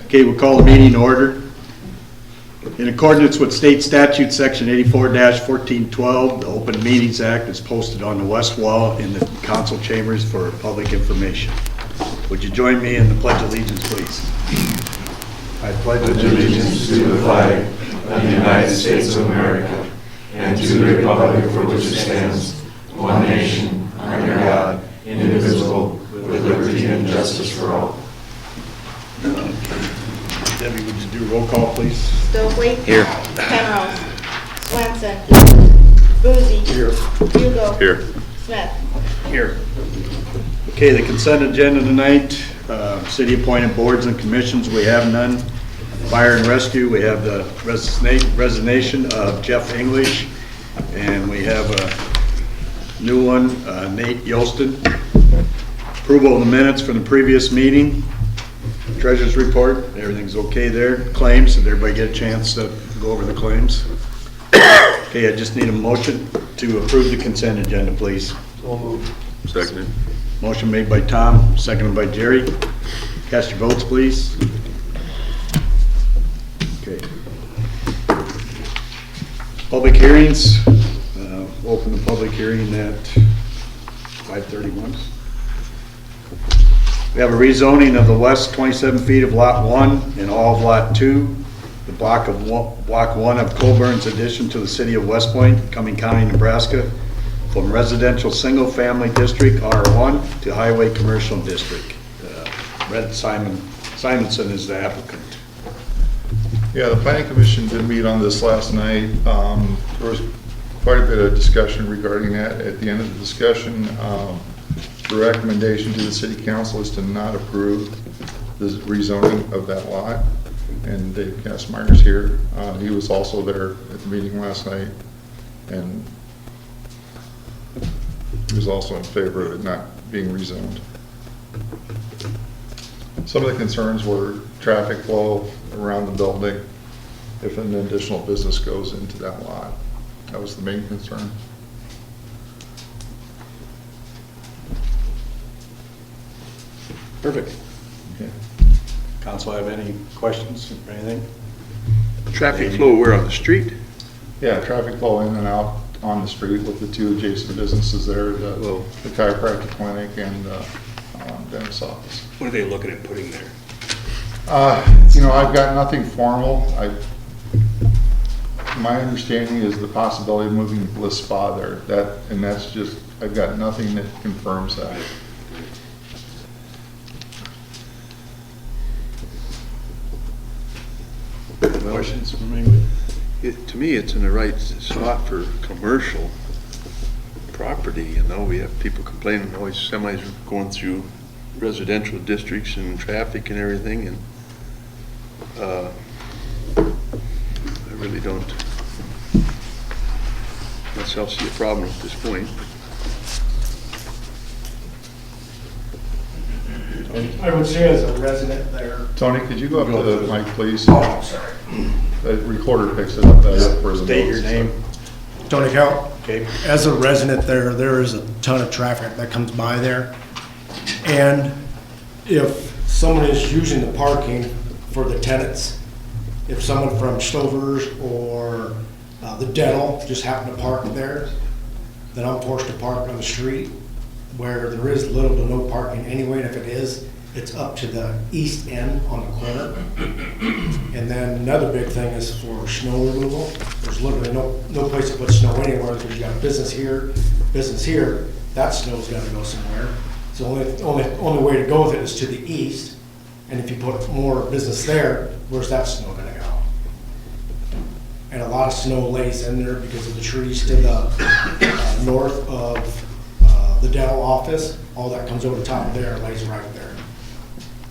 Okay, we'll call the meeting to order. In accordance with state statute section 84-1412, the Open Meetings Act is posted on the west wall in the council chambers for public information. Would you join me in the Pledge of Allegiance, please? I pledge allegiance to the flag of the United States of America and to the republic for which it stands, one nation, under God, indivisible, with liberty and justice for all. Debbie, would you do roll call, please? Stokely. Here. Penrose. Swenson. Boozy. Here. Hugo. Here. Smith. Here. Okay, the consent agenda tonight, city appointed boards and commissions, we have none. Fire and rescue, we have the resignation of Jeff English, and we have a new one, Nate Yolston. Approval of the minutes from the previous meeting. Treasurer's report, everything's okay there. Claims, did everybody get a chance to go over the claims? Okay, I just need a motion to approve the consent agenda, please. So moved. Seconded. Motion made by Tom, seconded by Jerry. Cast your votes, please. Okay. Public hearings. Open the public hearing at 5:31. We have a rezoning of the west 27 feet of Lot 1 and all of Lot 2, the block 1 of Colburn's addition to the city of West Point, Cumming County, Nebraska, from residential single-family district R1 to highway commercial district. Red Simonson is the applicant. Yeah, the planning commission did meet on this last night. There was quite a bit of discussion regarding that. At the end of the discussion, the recommendation to the city council is to not approve the rezoning of that lot. And Dave Kastmeyer's here. He was also there at the meeting last night, and he was also in favor of it not being rezoned. Some of the concerns were traffic flow around the building if an additional business goes into that lot. That was the main concern. Perfect. Okay. Council have any questions or anything? Traffic flow where, on the street? Yeah, traffic flow in and out on the street with the two adjacent businesses there, the chiropractic clinic and dentist's office. What are they looking at putting there? You know, I've got nothing formal. My understanding is the possibility of moving Bliss Spa there. That's just, I've got nothing that confirms that. Questions from anybody? To me, it's in the right spot for commercial property. You know, we have people complaining, always semis going through residential districts and traffic and everything, and I really don't myself see a problem at this point. I would say as a resident there. Tony, could you go up to the mic, please? Oh, I'm sorry. The recorder picks it up better for the State notes. your name. Tony Cal. Okay. As a resident there is a ton of traffic that comes by there. And if someone is using the parking for the tenants, if someone from Stover's or the dental just happen to park there, then I'm forced to park on the street where there is little to no parking anyway, and if it is, it's up to the east end on the corner. And then another big thing is for snow removal. There's literally no place to put snow anywhere because you got business here, that snow's gotta go somewhere. So only way to go with it is to the east, and if you put more business there, where's that snow gonna go? And a lot of snow lays in there because of the trees to the north of the dental office. All that comes over the top of there, lays right there.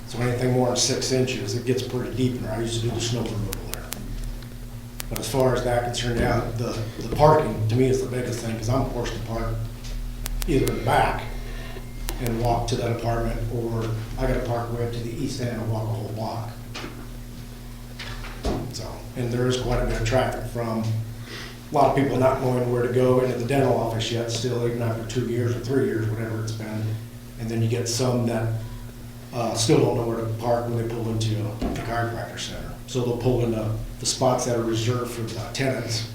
So anything more than 6 inches, it gets pretty deep in there. I used to do the snow removal there. But as far as that concerned, yeah, the parking to me is the biggest thing, because I'm forced to park either in the back and walk to that apartment, or I gotta park way up to the east end and walk a whole block. So, and there is quite a bit of traffic from a lot of people not knowing where to go into the dental office yet, still, even after 2 years or 3 years, whatever it's been. And then you get some that still don't know where to park when they pull into the chiropractor center. So they'll pull in the spots that are reserved for the tenants,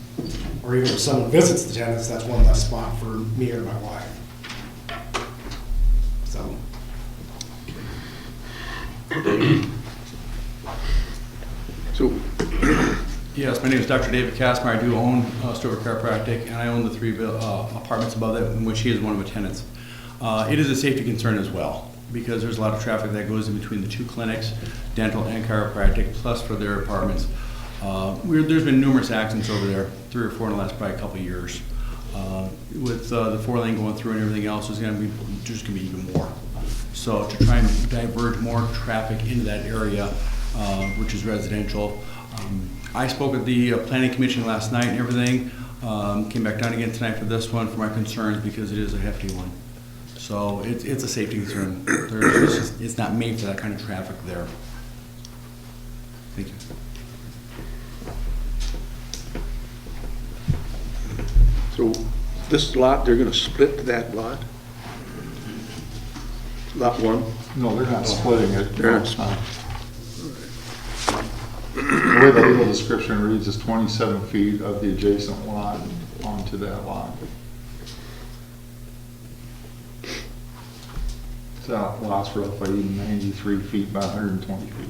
or even if someone visits the tenants, that's one less spot for me or my wife. So. So, Yes, my name is Dr. David Casmer. I do own Stover Chiropractic, and I own the 3 apartments above that, in which he is one of the tenants. It is a safety concern as well, because there's a lot of traffic that goes in between the 2 clinics, dental and chiropractic, plus for their apartments. There's been numerous accidents over there, 3 or 4 in the last probably couple of years. With the 4-lane going through and everything else, there's going to be even more. So to try and diverge more traffic into that area, which is residential. I spoke with the planning commission last night and everything. Came back down again tonight for this one for my concerns, because it is a hefty one. So it's a safety concern. It's not made for that kind of traffic there. Thank you. so this lot, they're gonna split that lot? Lot 1? No, they're not splitting it. They're not The way the legal description reads is 27 feet of the adjacent lot onto that lot. So that lot's roughly 93 feet by 120 feet.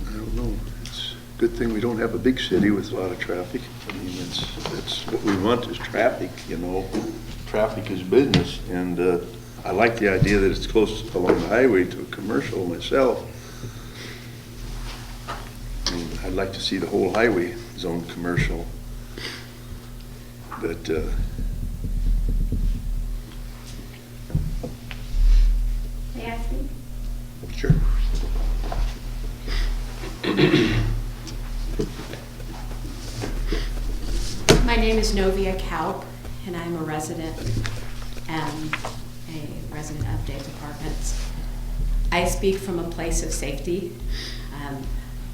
I don't know. It's a good thing we don't have a big city with a lot of traffic. I mean, that's what we want is traffic, you know. Traffic is business, and I like the idea that it's close along the highway to a commercial myself. I mean, I'd like to see the whole highway zoned commercial. But, May I speak? sure. My name is Novia Kaup, and I'm a resident of Dave's Apartments. I speak from a place of safety.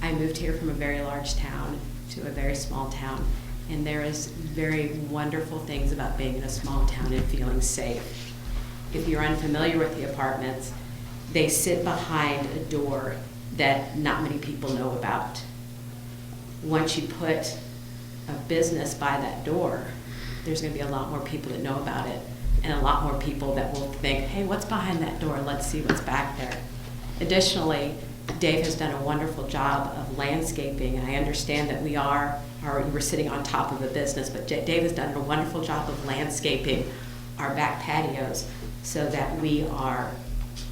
I moved here from a very large town to a very small town, and there is very wonderful things about being in a small town and feeling safe. If you're unfamiliar with the apartments, they sit behind a door that not many people know about. Once you put a business by that door, there's going to be a lot more people that know about it, and a lot more people that will think, hey, what's behind that door? Let's see what's back there. Additionally, Dave has done a wonderful job of landscaping, and I understand that we're sitting on top of a business, but Dave has done a wonderful job of landscaping our back patios so that we are,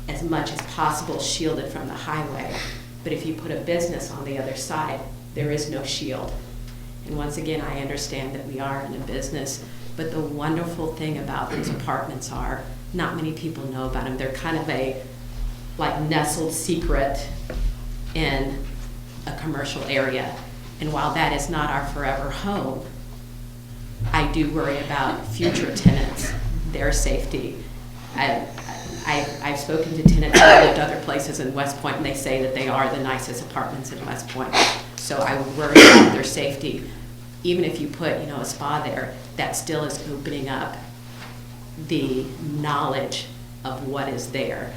as much as possible, shielded from the highway. But if you put a business on the other side, there is no shield. And once again, I understand that we are in a business, but the wonderful thing about those apartments are not many people know about them. They're kind of a nestled secret in a commercial area. And while that is not our forever home, I do worry about future tenants, their safety. I've spoken to tenants who lived other places in West Point, and they say that they are the nicest apartments in West Point. So I would worry about their safety. Even if you put, a spa there, that still is opening up the knowledge of what is there.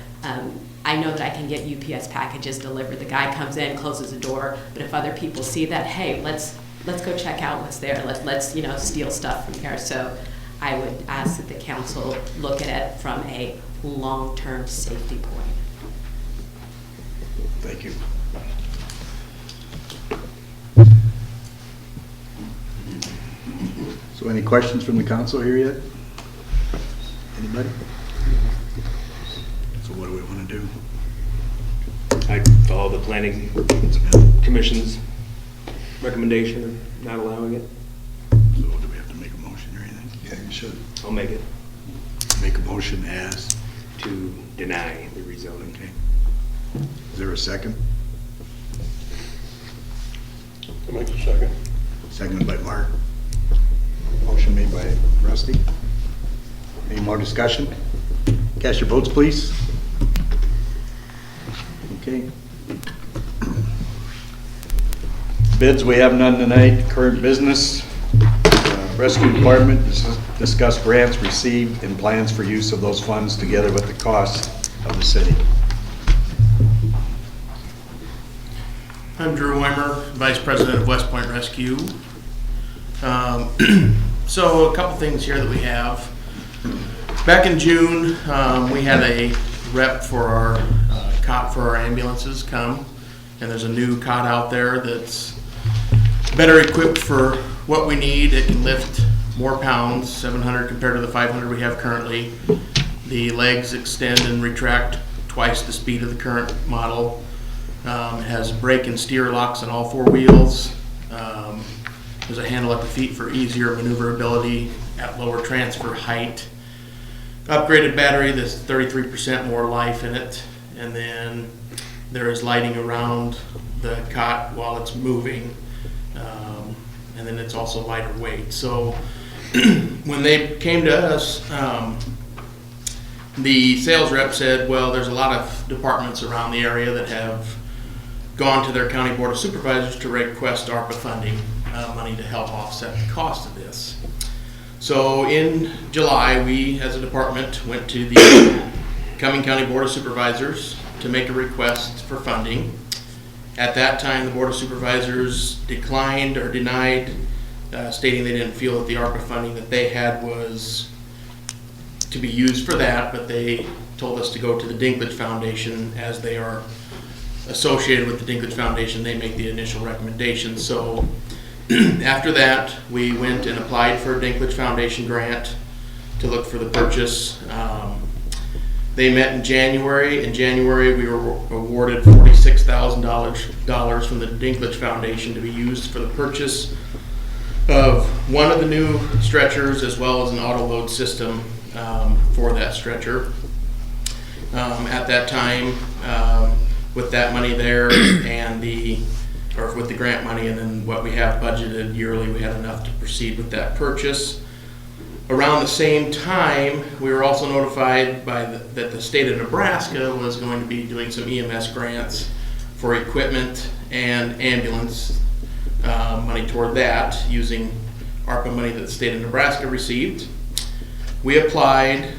I know that I can get UPS packages delivered. The guy comes in, closes the door, but if other people see that, hey, let's go check out what's there. Let's steal stuff from here. So I would ask that the council look at it from a long-term safety point. Thank you. So any questions from the council here yet? Anybody? So what do we want to do? I follow the planning commission's recommendation of not allowing it. So do we have to make a motion or anything? Yeah, you should. I'll make it. Make a motion as to deny the rezoning. Okay. Is there a second? I'll make a second. Seconded by Mark. Motion made by Rusty. Any more discussion? Cast your votes, please. Okay. Bids, we have none tonight. Current business. Rescue Department discuss grants received and plans for use of those funds together with the cost of the city. I'm Drew Weimer, Vice President of West Point Rescue. So a couple things here that we have. Back in June, we had a rep for our cot for our ambulances come, and there's a new cot out there that's better equipped for what we need. It can lift more pounds, 700 compared to the 500 we have currently. The legs extend and retract twice the speed of the current model. It has brake and steer locks on all four wheels. There's a handle at the feet for easier maneuverability at lower transfer height. Upgraded battery that's 33% more life in it. And then there is lighting around the cot while it's moving. And then it's also lighter weight. So when they came to us, the sales rep said, well, there's a lot of departments around the area that have gone to their county board of supervisors to request ARPA funding money to help offset the cost of this. So in July, we as a department went to the Cumming County Board of Supervisors to make a request for funding. At that time, the Board of Supervisors declined or denied, stating they didn't feel that the ARPA funding that they had was to be used for that, but they told us to go to the Dinklage Foundation, as they are associated with the Dinklage Foundation. They make the initial recommendation. So after that, we went and applied for a Dinklage Foundation grant to look for the purchase. They met in January. In January, we were awarded $46,000 from the Dinklage Foundation to be used for the purchase of one of the new stretchers, as well as an auto load system for that stretcher. At that time, with that money there and with the grant money and then what we have budgeted yearly, we had enough to proceed with that purchase. Around the same time, we were also notified that the state of Nebraska was going to be doing some EMS grants for equipment and ambulance money toward that, using ARPA money that the state of Nebraska received. We applied.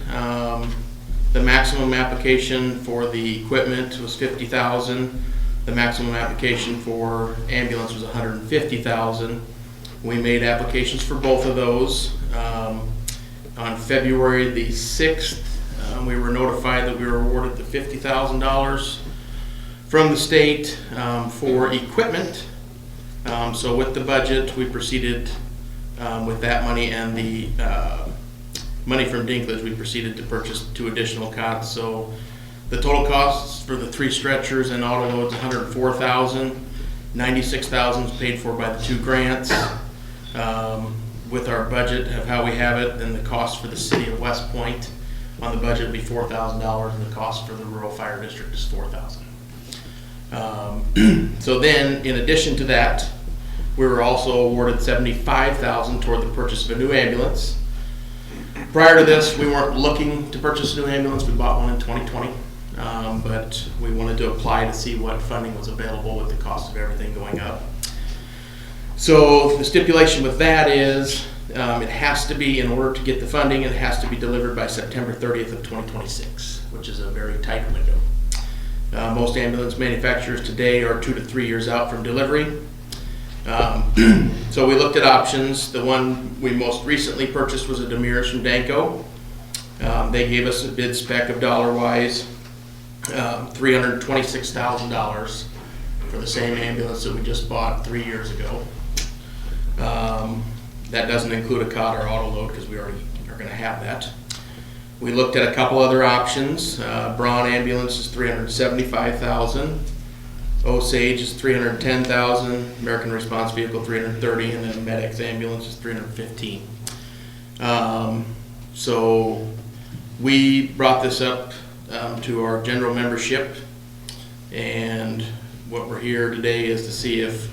The maximum application for the equipment was $50,000. The maximum application for ambulance was $150,000. We made applications for both of those. On February the 6th, we were notified that we were awarded the $50,000 from the state for equipment. So with the budget, we proceeded with that money and the money from Dinklage, we proceeded to purchase 2 additional cots. So the total costs for the 3 stretchers and auto loads, $104,000. $96,000 was paid for by the 2 grants. With our budget of how we have it, then the cost for the city of West Point on the budget would be $4,000, and the cost for the rural fire district is $4,000. So then, in addition to that, we were also awarded $75,000 toward the purchase of a new ambulance. Prior to this, we weren't looking to purchase a new ambulance. We bought one in 2020, but we wanted to apply to see what funding was available with the cost of everything going up. So the stipulation with that is it has to be, in order to get the funding, it has to be delivered by September 30th of 2026, which is a very tight window. Most ambulance manufacturers today are 2 to 3 years out from delivery. So we looked at options. The one we most recently purchased was a Demers from Danco. They gave us a bid spec of dollar-wise $326,000 for the same ambulance that we just bought 3 years ago. That doesn't include a cot or auto load, because we already are going to have that. We looked at a couple other options. Braun ambulance is $375,000. Osage is $310,000. American Response Vehicle $330,000, and then MedX ambulance is $315,000. So we brought this up to our general membership. And what we're here today is to see if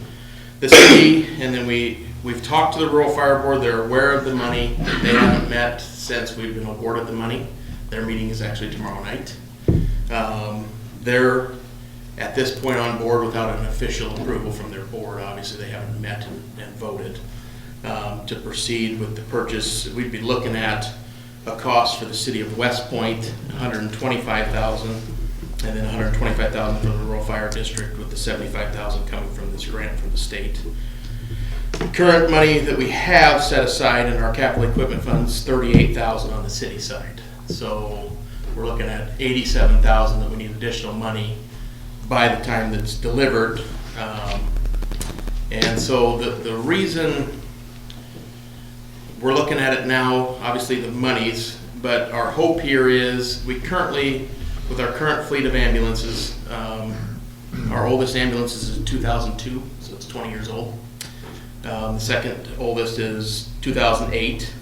the city, and then we've talked to the Rural Fire Board, they're aware of the money. They haven't met since we've been awarded the money. Their meeting is actually tomorrow night. They're at this point on board without an official approval from their board. Obviously, they haven't met and voted to proceed with the purchase. We'd be looking at a cost for the city of West Point, $125,000, and then $125,000 for the rural fire district, with the $75,000 coming from this grant from the state. The current money that we have set aside in our capital equipment funds, $38,000 on the city side. So we're looking at $87,000 that we need additional money by the time that's delivered. And so the reason we're looking at it now, obviously the monies, but our hope here is we currently, with our current fleet of ambulances, our oldest ambulance is a 2002, so it's 20 years old. The second oldest is 2008,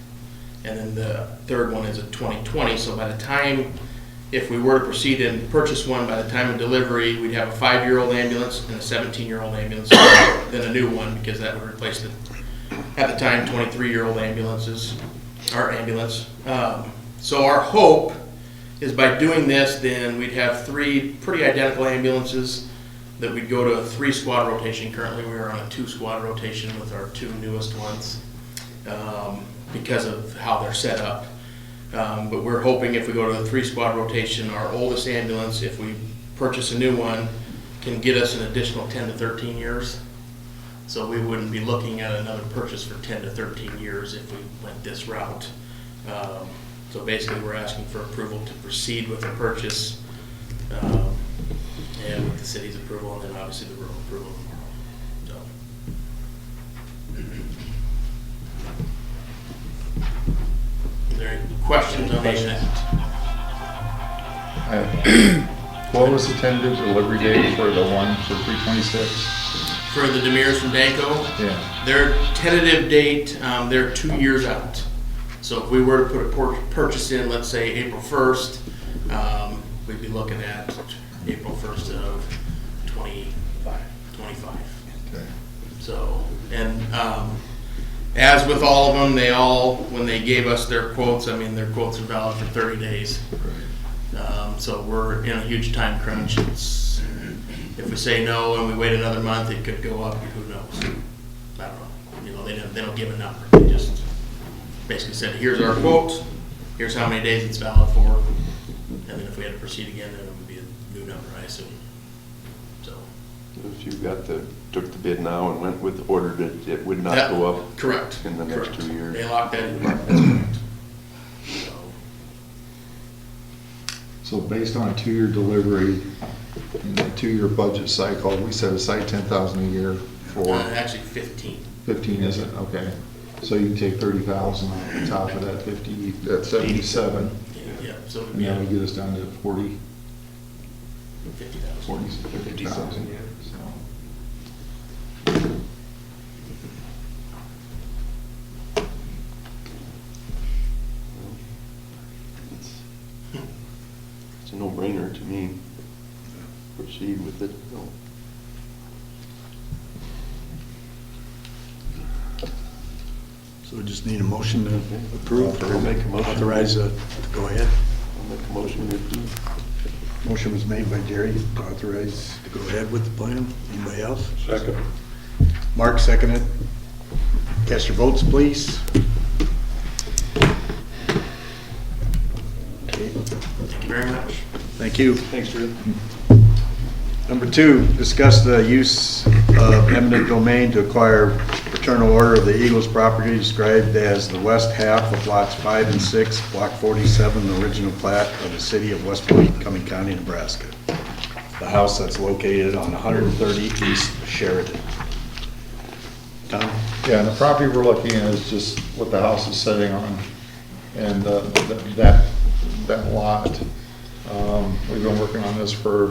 and then the third one is a 2020. So by the time, if we were to proceed and purchase one, by the time of delivery, we'd have a 5-year-old ambulance and a 17-year-old ambulance, then a new one, because that would replace the, at the time, 23-year-old ambulances, our ambulance. So our hope is by doing this, then we'd have 3 pretty identical ambulances that we'd go to a 3-squad rotation. Currently, we are on a 2-squad rotation with our 2 newest ones because of how they're set up. But we're hoping if we go to a 3-squad rotation, our oldest ambulance, if we purchase a new one, can get us an additional 10 to 13 years. So we wouldn't be looking at another purchase for 10 to 13 years if we went this route. So basically, we're asking for approval to proceed with the purchase, and with the city's approval, and then obviously the rural approval. So. Are there any questions on that? What was the tentative delivery date for the one for 326? For the Demirs from Danco, Yeah. their tentative date, they're 2 years out. So if we were to put a purchase in, let's say April 1st, we'd be looking at April 1st of 25. Okay. So, and as with all of them, when they gave us their quotes, I mean, their quotes are valid for 30 days. So we're in a huge time crunch. If we say no and we wait another month, it could go up. Who knows? I don't know. You know, they don't give a number. They just basically said, "Here's our quote. Here's how many days it's valid for." And then if we had to proceed again, then it would be a new number, I assume. So. If you took the bid now and went with, ordered it, it would not Yeah, go up correct. in the next Correct. 2 years. They locked that in. That's correct. So based on a 2-year delivery, in the 2-year budget cycle, we set aside $10,000 a year for, Actually 15. 15, is it? Okay. So you can take 30,000 on top of that 50, that's 77, Yeah, so it would and be that would get us down to 40, 50,000. 50,000. yeah. So. It's a no-brainer to me. Proceed with it. No. So we just need a motion to approve or I'll make a motion. authorize to go ahead. I'll make a motion to approve. Motion was made by Jerry to authorize to go ahead with the plan. Anybody else? Second. Mark seconded. Cast your votes, please. Okay, Thank you very much. thank you. Thanks, Drew. Number 2, discuss the use of eminent domain to acquire fraternal order of the Eagles property described as the west half of lots 5 and 6, block 47, the original plat of the city of West Point, Cumming County, Nebraska. The house that's located on 130 East Sheridan. Tom? Yeah, and the property we're looking at is just what the house is sitting on, and that lot. We've been working on this for a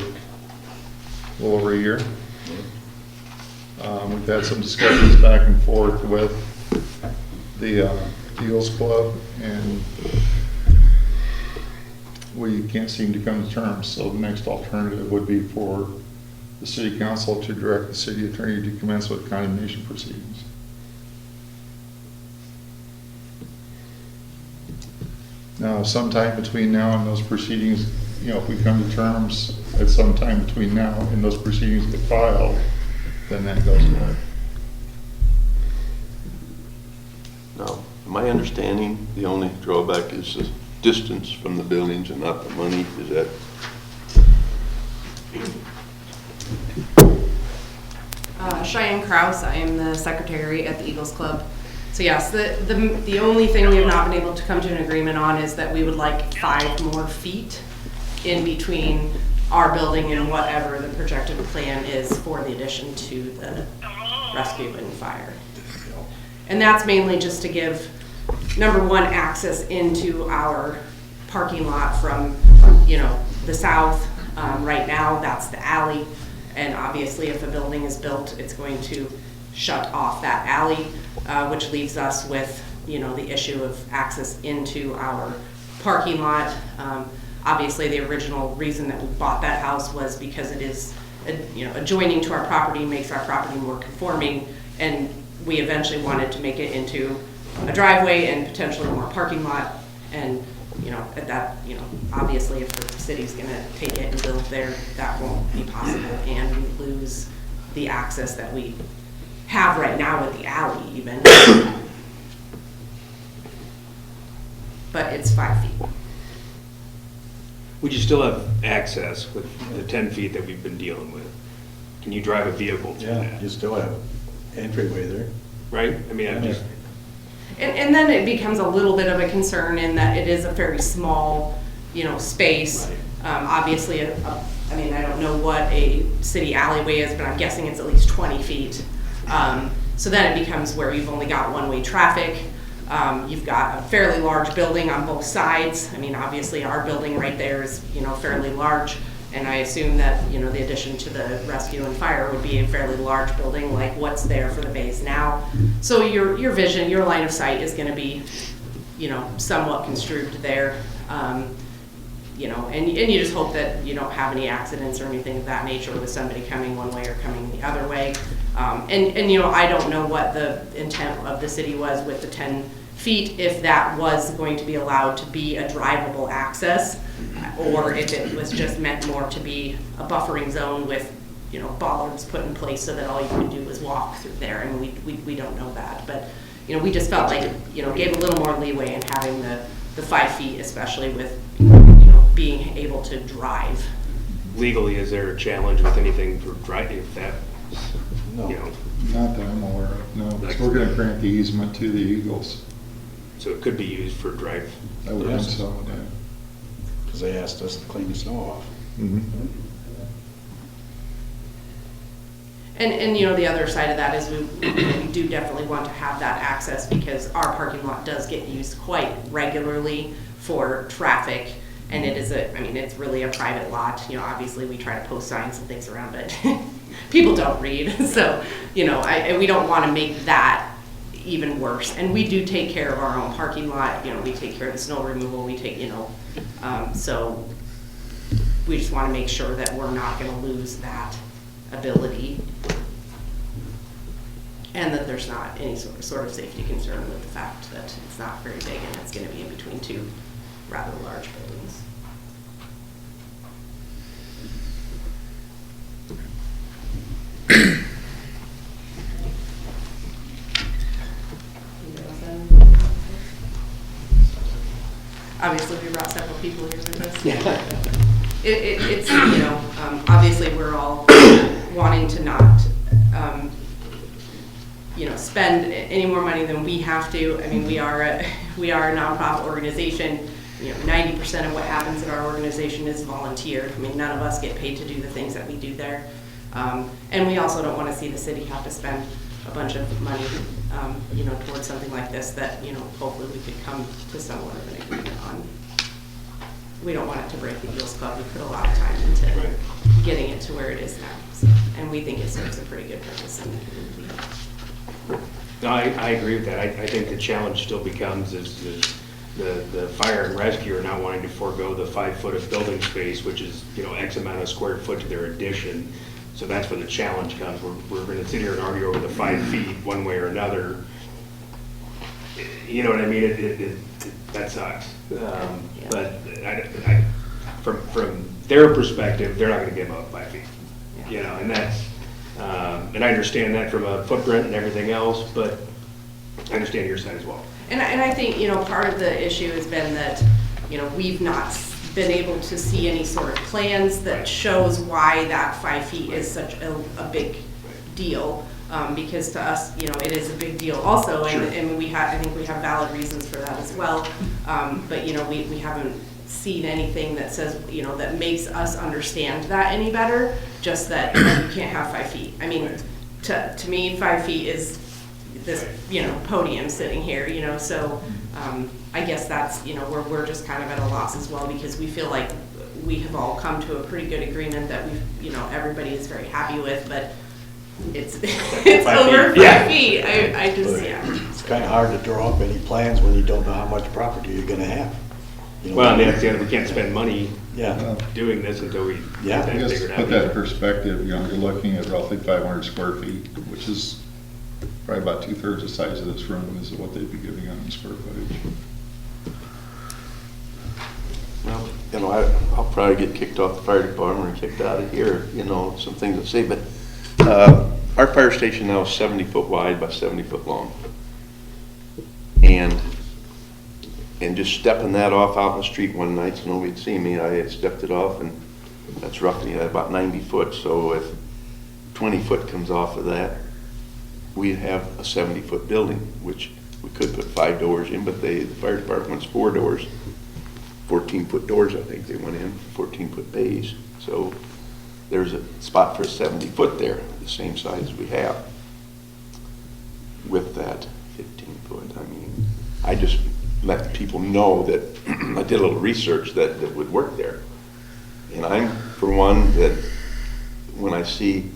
little over a year. We've had some discussions back and forth with the Eagles Club, and we can't seem to come to terms. So the next alternative would be for the city council to direct the city attorney to commence with condemnation proceedings. Now, sometime between now and those proceedings, if we come to terms at some time between now and those proceedings get filed, then that goes away. Now, my understanding, the only drawback is the distance from the buildings and not the money. Is that? Cheyenne Kraus, I am the secretary at the Eagles Club. So yes, the only thing we have not been able to come to an agreement on is that we would like 5 more feet in between our building and whatever the projected plan is for the addition to the rescue and fire. And that's mainly just to give, number one, access into our parking lot from, the south. Right now, that's the alley. And obviously, if a building is built, it's going to shut off that alley, which leaves us with, the issue of access into our parking lot. Obviously, the original reason that we bought that house was because it is, adjoining to our property, makes our property more conforming, and we eventually wanted to make it into a driveway and potentially more parking lot. And, at that, obviously if the city's gonna take it and build there, that won't be possible, and we lose the access that we have right now with the alley even. But it's 5 feet. Would you still have access with the 10 feet that we've been dealing with? Can you drive a vehicle through Yeah, that? you still have entryway there. Right? I mean, I'm just, And then it becomes a little bit of a concern in that it is a very small, space. Obviously, I mean, I don't know what a city alleyway is, but I'm guessing it's at least 20 feet. So then it becomes where you've only got one-way traffic. You've got a fairly large building on both sides. I mean, obviously our building right there is, fairly large. And I assume that, the addition to the rescue and fire would be a fairly large building like what's there for the bays now. So your vision, your line of sight is gonna be, somewhat construed there. And you just hope that you don't have any accidents or anything of that nature with somebody coming one way or coming the other way. I don't know what the intent of the city was with the 10 feet, if that was going to be allowed to be a drivable access, or if it was just meant more to be a buffering zone with, bollards put in place so that all you could do was walk through there, and we don't know that. But, we just felt like, gave a little more leeway in having the 5 feet, especially with, being able to drive. legally, is there a challenge with anything for driving if that, No, not that I'm aware of, no. Because we're gonna grant the easement to the Eagles. so it could be used for drive? I would think Yes. so, yeah. Because they asked us to clean the snow off. Mhm. And the other side of that is we do definitely want to have that access, because our parking lot does get used quite regularly for traffic, and it is it's really a private lot. Obviously we try to post signs and things around, but people don't read. So, and we don't want to make that even worse. And we do take care of our own parking lot. We take care of the snow removal. We take, so we just want to make sure that we're not going to lose that ability, and that there's not any sort of safety concern with the fact that it's not very big and it's going to be in between 2 rather large buildings. Obviously, we brought several people here for this. It's obviously we're all wanting to not, spend any more money than we have to. I mean, we are a nonprofit organization. 90% of what happens in our organization is volunteer. I mean, none of us get paid to do the things that we do there. And we also don't want to see the city have to spend a bunch of money, towards something like this that, hopefully we could come to somewhat of an agreement on. We don't want it to break the Eagles Club. We put a lot of time into getting it to where it is now. So, and we think it serves a pretty good purpose in the community. No, I agree with that. I think the challenge still becomes is the fire and rescue are not wanting to forego the 5 foot of building space, which is, you know, X amount of square foot to their addition. So that's where the challenge comes. We're gonna sit here and argue over the 5 feet one way or another. You know what I mean? That sucks. But from their perspective, they're not gonna give up 5 feet. You know, and that's, and I understand that from a footprint and everything else, but I understand your side as well. And I think, you know, part of the issue has been that, you know, we've not been able to see any sort of plans that shows why that 5 feet is such a big deal. Because to us, you know, it is a big deal also, and I think we have valid reasons for that as well. But, you know, we haven't seen anything that says, you know, that makes us understand that any better, just that you can't have 5 feet. I mean, to me, 5 feet is this, you know, podium sitting here, you know, so I guess that's, you know, we're just kind of at a loss as well, because we feel like we have all come to a pretty good agreement that you know, everybody is very happy with, but it's over 5 feet. I just, It's kind of hard to draw up any plans when you don't know how much property you're gonna have. You know, Well, I mean, that's the other, we can't spend money Yeah, doing this until we Yeah. get I that guess figured to out. put that in perspective, you know, you're looking at roughly 500 square feet, which is probably about 2/3 the size of this room is what they'd be giving on in square footage. Well, you know, I'll probably get kicked off the fire department or kicked out of here, you know, some things to say, but our fire station now is 70 foot wide by 70 foot long. And just stepping that off out in the street one night so nobody'd see me, I had stepped it off, and that's roughly about 90 foot. So if 20 foot comes off of that, we'd have a 70 foot building, which we could put 5 doors in, but the fire department wants 4 doors. 14 foot doors, I think they went in, 14 foot bays. So there's a spot for a 70 foot there, the same size we have. With that 15 foot, I mean, I just let people know that I did a little research that would work there. And I'm, for one, that when I see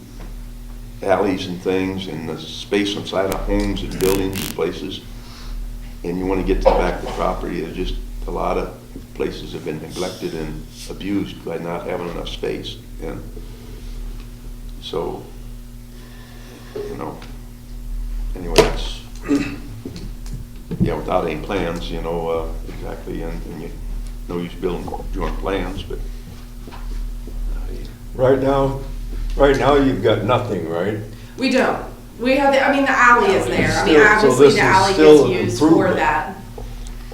alleys and things and the space inside of homes and buildings and places, and you want to get to the back of the property, there's just a lot of places have been neglected and abused by not having enough space. And so, you know, anyway, it's, yeah, without any plans, you know, exactly, and you, no use building joint plans, but. Right now you've got nothing, right? We don't. We have, the alley is there. I mean, So obviously this the is alley still gets an used for improvement. that.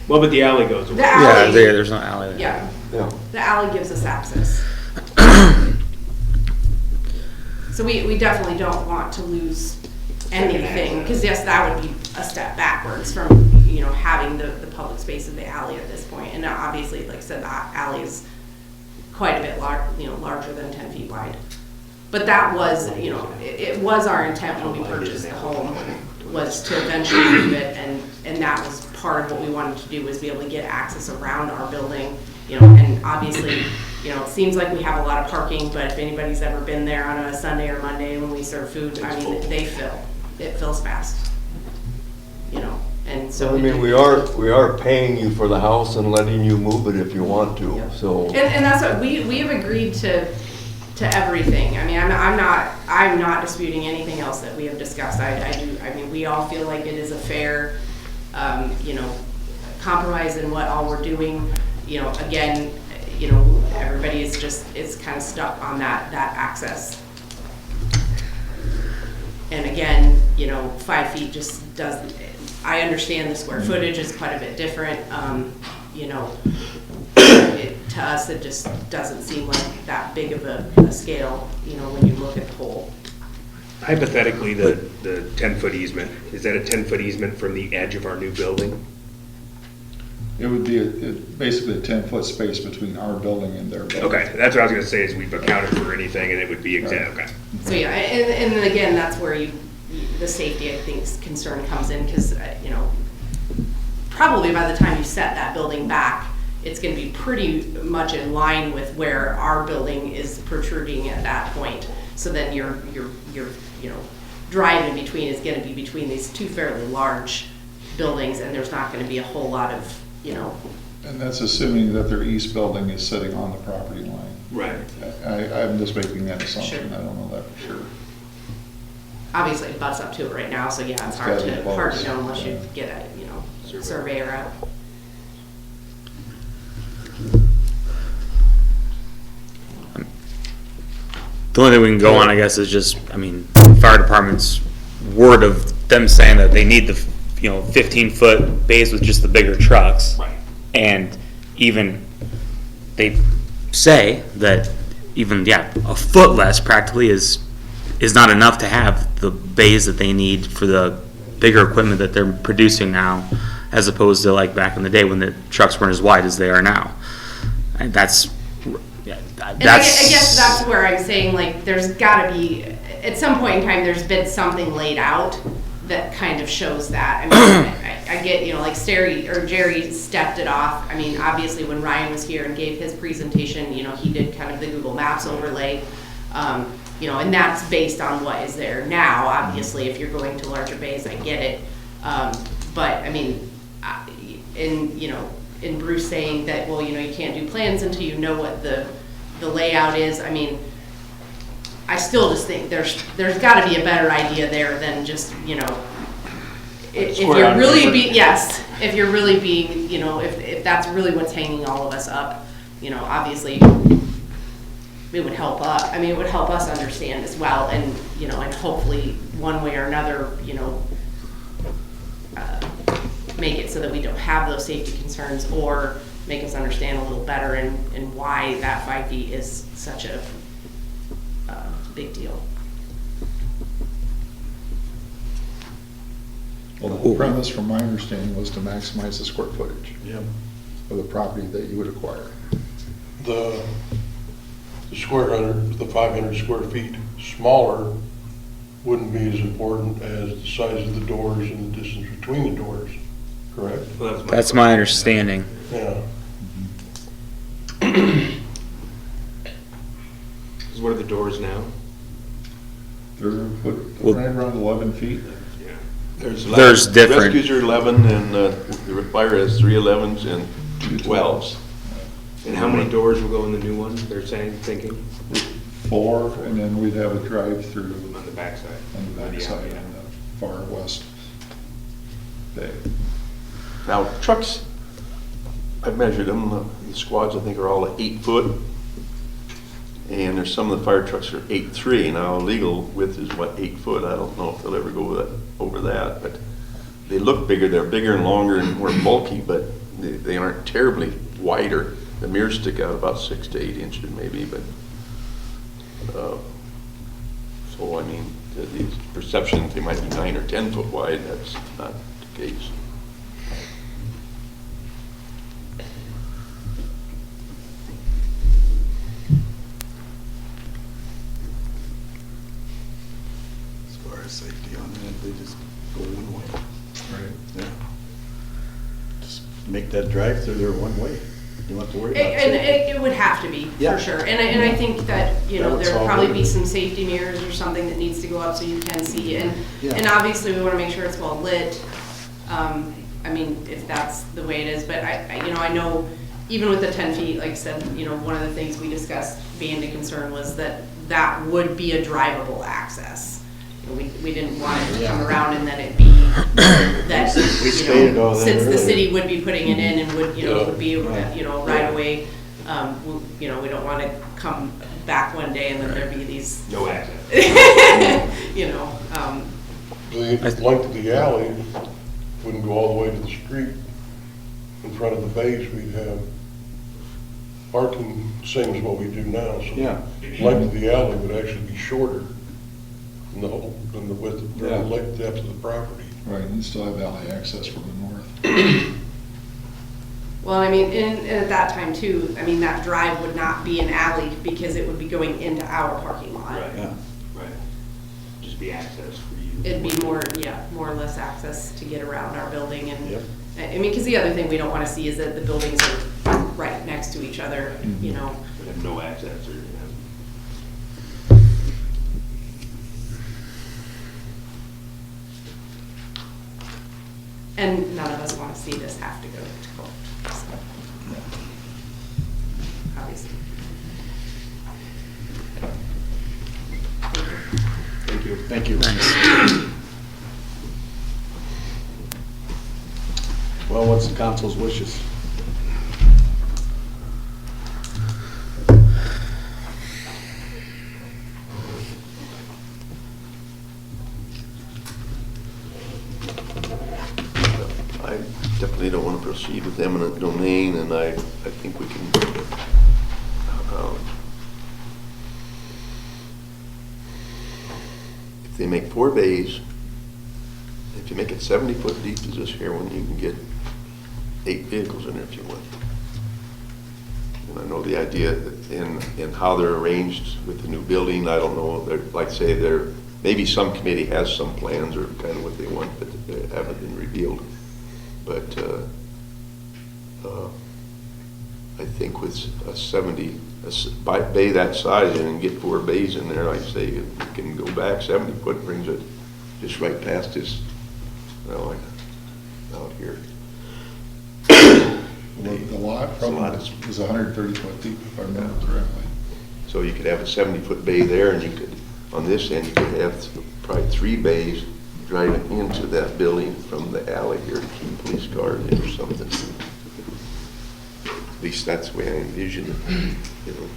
Well, but the alley goes away. The alley. there's no alley there. Yeah, Yeah. the alley gives us access. So we definitely don't want to lose anything, because yes, that would be a step backwards from, you know, having the public space of the alley at this point. And obviously, like I said, the alley is quite a bit larger than 10 feet wide. But that was, you know, it was our intent when we purchased the home, was to eventually move it, and that was part of what we wanted to do, was be able to get access around our building, you know, and obviously, you know, it seems like we have a lot of parking, but if anybody's ever been there on a Sunday or Monday when we serve food, I mean, they fill. It fills fast, you know, and so. So, I mean, we are paying you for the house and letting you move it if you want to, Yeah. so. And that's what, we have agreed to everything. I mean, I'm not disputing anything else that we have discussed. I mean, we all feel like it is a fair, you know, compromise in what all we're doing. You know, again, you know, everybody is kind of stuck on that access. And again, you know, 5 feet just doesn't, I understand the square footage is quite a bit different. You know, to us, it just doesn't seem like that big of a scale, you know, when you look at the whole. Hypothetically, the 10-foot easement, is that a 10-foot easement from the edge of our new building? It would be basically a 10-foot space between our building and their building. Okay, that's what I was gonna say, is we've accounted for anything and it would be exact, okay. So yeah, and then again, that's where the safety, I think, concern comes in, because, you know, probably by the time you set that building back, it's gonna be pretty much in line with where our building is protruding at that point. So then your you know, drive in between is gonna be between these two fairly large buildings, and there's not gonna be a whole lot of you know, And that's assuming that their east building is sitting on the property line. Right. I'm just making that assumption, Sure. I don't know that for sure. obviously it butts up to it right now, so yeah, it's It's hard gotta be to close. know unless you get a, you know, surveyor out. The only thing we can go on, I guess, is just, I mean, fire department's word of them saying that they need the, 15-foot bays with just the bigger trucks. Right. And even, they say that even, a foot less practically is not enough to have the bays that they need for the bigger equipment that they're producing now, as opposed to like back in the day when the trucks weren't as wide as they are now. And that's, And I guess that's where I'm saying, like, there's gotta be, at some point in time, there's been something laid out that kind of shows that. I mean, I get, like Jerry stepped it off. I mean, obviously, when Ryan was here and gave his presentation, he did kind of the Google Maps overlay. And that's based on what is there now. Obviously, if you're going to larger bays, I get it. But, I mean, in Bruce saying that, well, you can't do plans until you know what the layout is. I mean, I still just think there's got to be a better idea there than just, if you're really if you're really being, if that's really what's hanging all of us up, obviously it would help us. I mean, it would help us understand as well, and and hopefully one way or another, make it so that we don't have those safety concerns, or make us understand a little better and why that 5 feet is such a big deal. Well, the premise, from my understanding, was to maximize the square footage of the property that you would acquire. The 500 square feet smaller wouldn't be as important as the size of the doors and the distance between the doors, correct? Well, That's my understanding. Yeah. What are the doors now? They're right around 11 feet. Yeah. There's different. Rescues are 11, and the fire has 3 11s and 2 12s. And how many doors will go in the new one, they're thinking? 4, and then we'd have a drive-through On the backside? on the backside Yeah. on the far west bay. Now, trucks, I measured them, the squads I think are all 8 foot. And there's some of the fire trucks are 8'3". Now, legal width is 8 foot. I don't know if they'll ever go over that, but they look bigger. They're bigger and longer and more bulky, but they aren't terribly wider. The mirrors stick out about 6 to 8 inches maybe, but, so I mean, the perception that they might be 9 or 10 foot wide, that's not the case. As far as safety on that, they just go one way. Right. Yeah. Just make that drive-through there one way. You don't have to worry about And safety. it would have to be, Yeah. for sure. And I think that, That would there would solve probably it. be some safety mirrors or something that needs to go up so you can see. And Yeah. obviously, we want to make sure it's well lit. I mean, if that's the way it is. But I know even with the 10 feet, like I said, one of the things we discussed being a concern was that would be a drivable access. We didn't want it to come around and then it be that, We stated all that since the earlier. city would be putting it in and would, would be, Right. right away. We don't want to come back one day and then there be these, No access. The length of the alley wouldn't go all the way to the street. In front of the base, we'd have parking, same as what we do now, so Yeah. the length of the alley would actually be shorter than the width, or Yeah. the length, depth of the property. Right, and you still have alley access from the north. well, I mean, and at that time too, I mean, that drive would not be an alley because it would be going into our parking lot. Right. Yeah. Right. Just be access for you. It'd be more or less access to get around our building and, Yep. I mean, because the other thing we don't want to see is that the buildings are right next to each other, Would have no access or, And none of us want to see this have to go to court, so. Obviously. Thank you. Thank you. Well, what's the council's wishes? I definitely don't want to proceed with eminent domain, and I think we can, if they make 4 bays, if you make it 70-foot deep as this here one, you can get 8 vehicles in there if you want. And I know the idea in how they're arranged with the new building, I don't know, like I say, maybe some committee has some plans or kind of what they want, but they haven't been revealed. But I think with a bay that size and get 4 bays in there, like I say, you can go back 70 foot, brings it just right past this, like out here. The lot probably is 130 foot deep, if I remember correctly. So you could have a 70-foot bay there, and you could, on this end, you could have probably 3 bays driving into that building from the alley here to keep police cars in or something. At least that's the way I envision it, you know.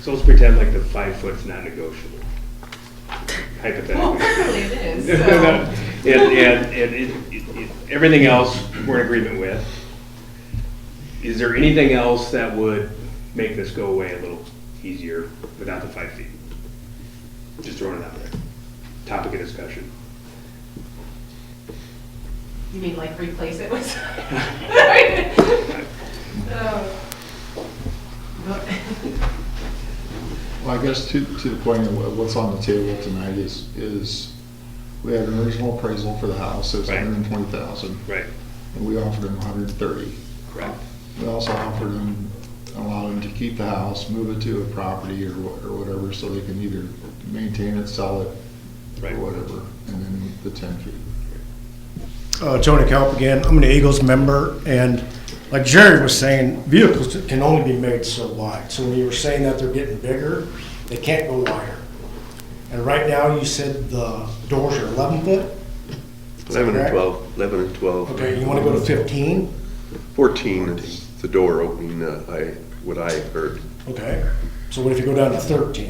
So let's pretend like the 5 foot's not negotiable. Hypothetically. Well, apparently it is, so. And everything else we're in agreement with. Is there anything else that would make this go away a little easier without the 5 feet? Just throwing it out there. Topic of discussion. You mean like replace it with? Well, I guess to the point of what's on the table tonight is we had an original appraisal for the house, it was Right. 120,000. Right. And we offered them 130. Correct. We also offered them, allow them to keep the house, move it to a property or whatever, so they can either maintain it, sell it, Right. or whatever, and then the 10 feet. Tony Kelp again. I'm an Eagles member, and like Jerry was saying, vehicles can only be made so wide. So when you were saying that they're getting bigger, they can't go wider. And right now, you said the doors are 11 foot? Is that 11 and correct? 12, 11 and 12. Okay, you want to go to 15? 14 is the door opening, what I heard. Okay, so what if you go down to 13?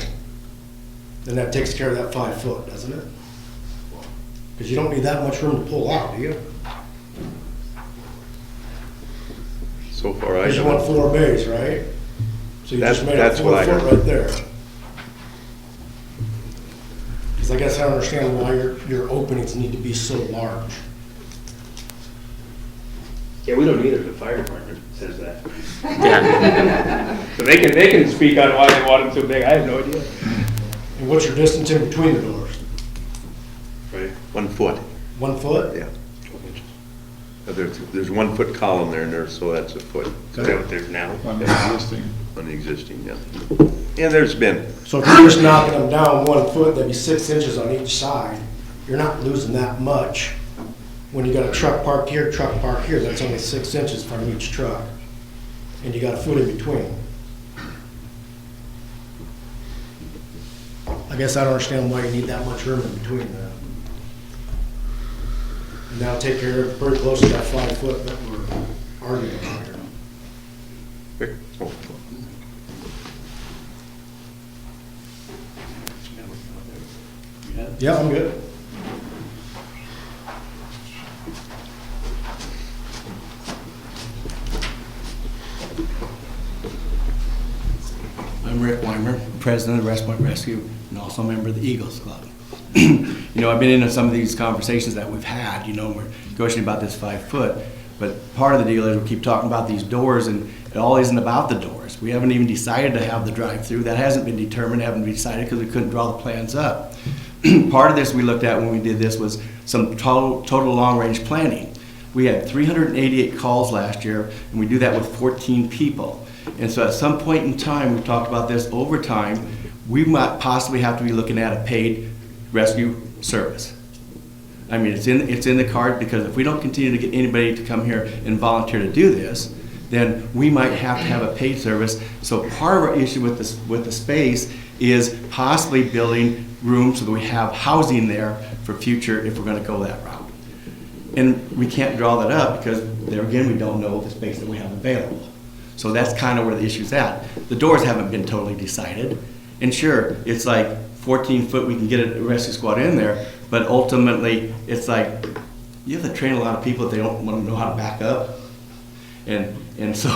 Then that takes care of that 5 foot, doesn't it? Because you don't need that much room to pull out, do you? So far, I Because you want haven't. 4 bays, right? So you That's- just made it that's 4 what I foot heard. right there. Because I guess I don't understand why your openings need to be so large. Yeah, we don't either. The fire department says that. Yeah. So they can speak on why they want them so big. I have no idea. And what's your distance in between the doors? Right. 1 foot, 1 foot? yeah. There's 1 foot column there, so that's a foot Is that what there's now? On the existing. on the existing, yeah. And there's been, So if you're just knocking them down 1 foot, that'd be 6 inches on each side. You're not losing that much. When you got a truck parked here, truck parked here, that's only 6 inches from each truck. And you got a foot in between. I guess I don't understand why you need that much room in between that. And that'll take care of pretty close to that 5 foot that we're arguing about here. oh, Yeah, I'm good. I'm Rick Weimer, president of West Point Rescue, and also a member of the Eagles Club. You know, I've been into some of these conversations that we've had, you know, we're negotiating about this 5 foot, but part of the deal is we keep talking about these doors, and it all isn't about the doors. We haven't even decided to have the drive-through. That hasn't been determined, haven't been decided because we couldn't draw the plans up. Part of this we looked at when we did this was some total long-range planning. We had 388 calls last year, and we do that with 14 people. And so at some point in time, we've talked about this over time, we might possibly have to be looking at a paid rescue service. I mean, it's in the card, because if we don't continue to get anybody to come here and volunteer to do this, then we might have to have a paid service. So part of our issue with the space is possibly building rooms so that we have housing there for future if we're gonna go that route. And we can't draw that up because there again, we don't know the space that we have available. So that's kind of where the issue's at. The doors haven't been totally decided. And sure, it's like 14 foot, we can get a rescue squad in there, but ultimately, it's like, you have to train a lot of people if they don't want to know how to back up. And so,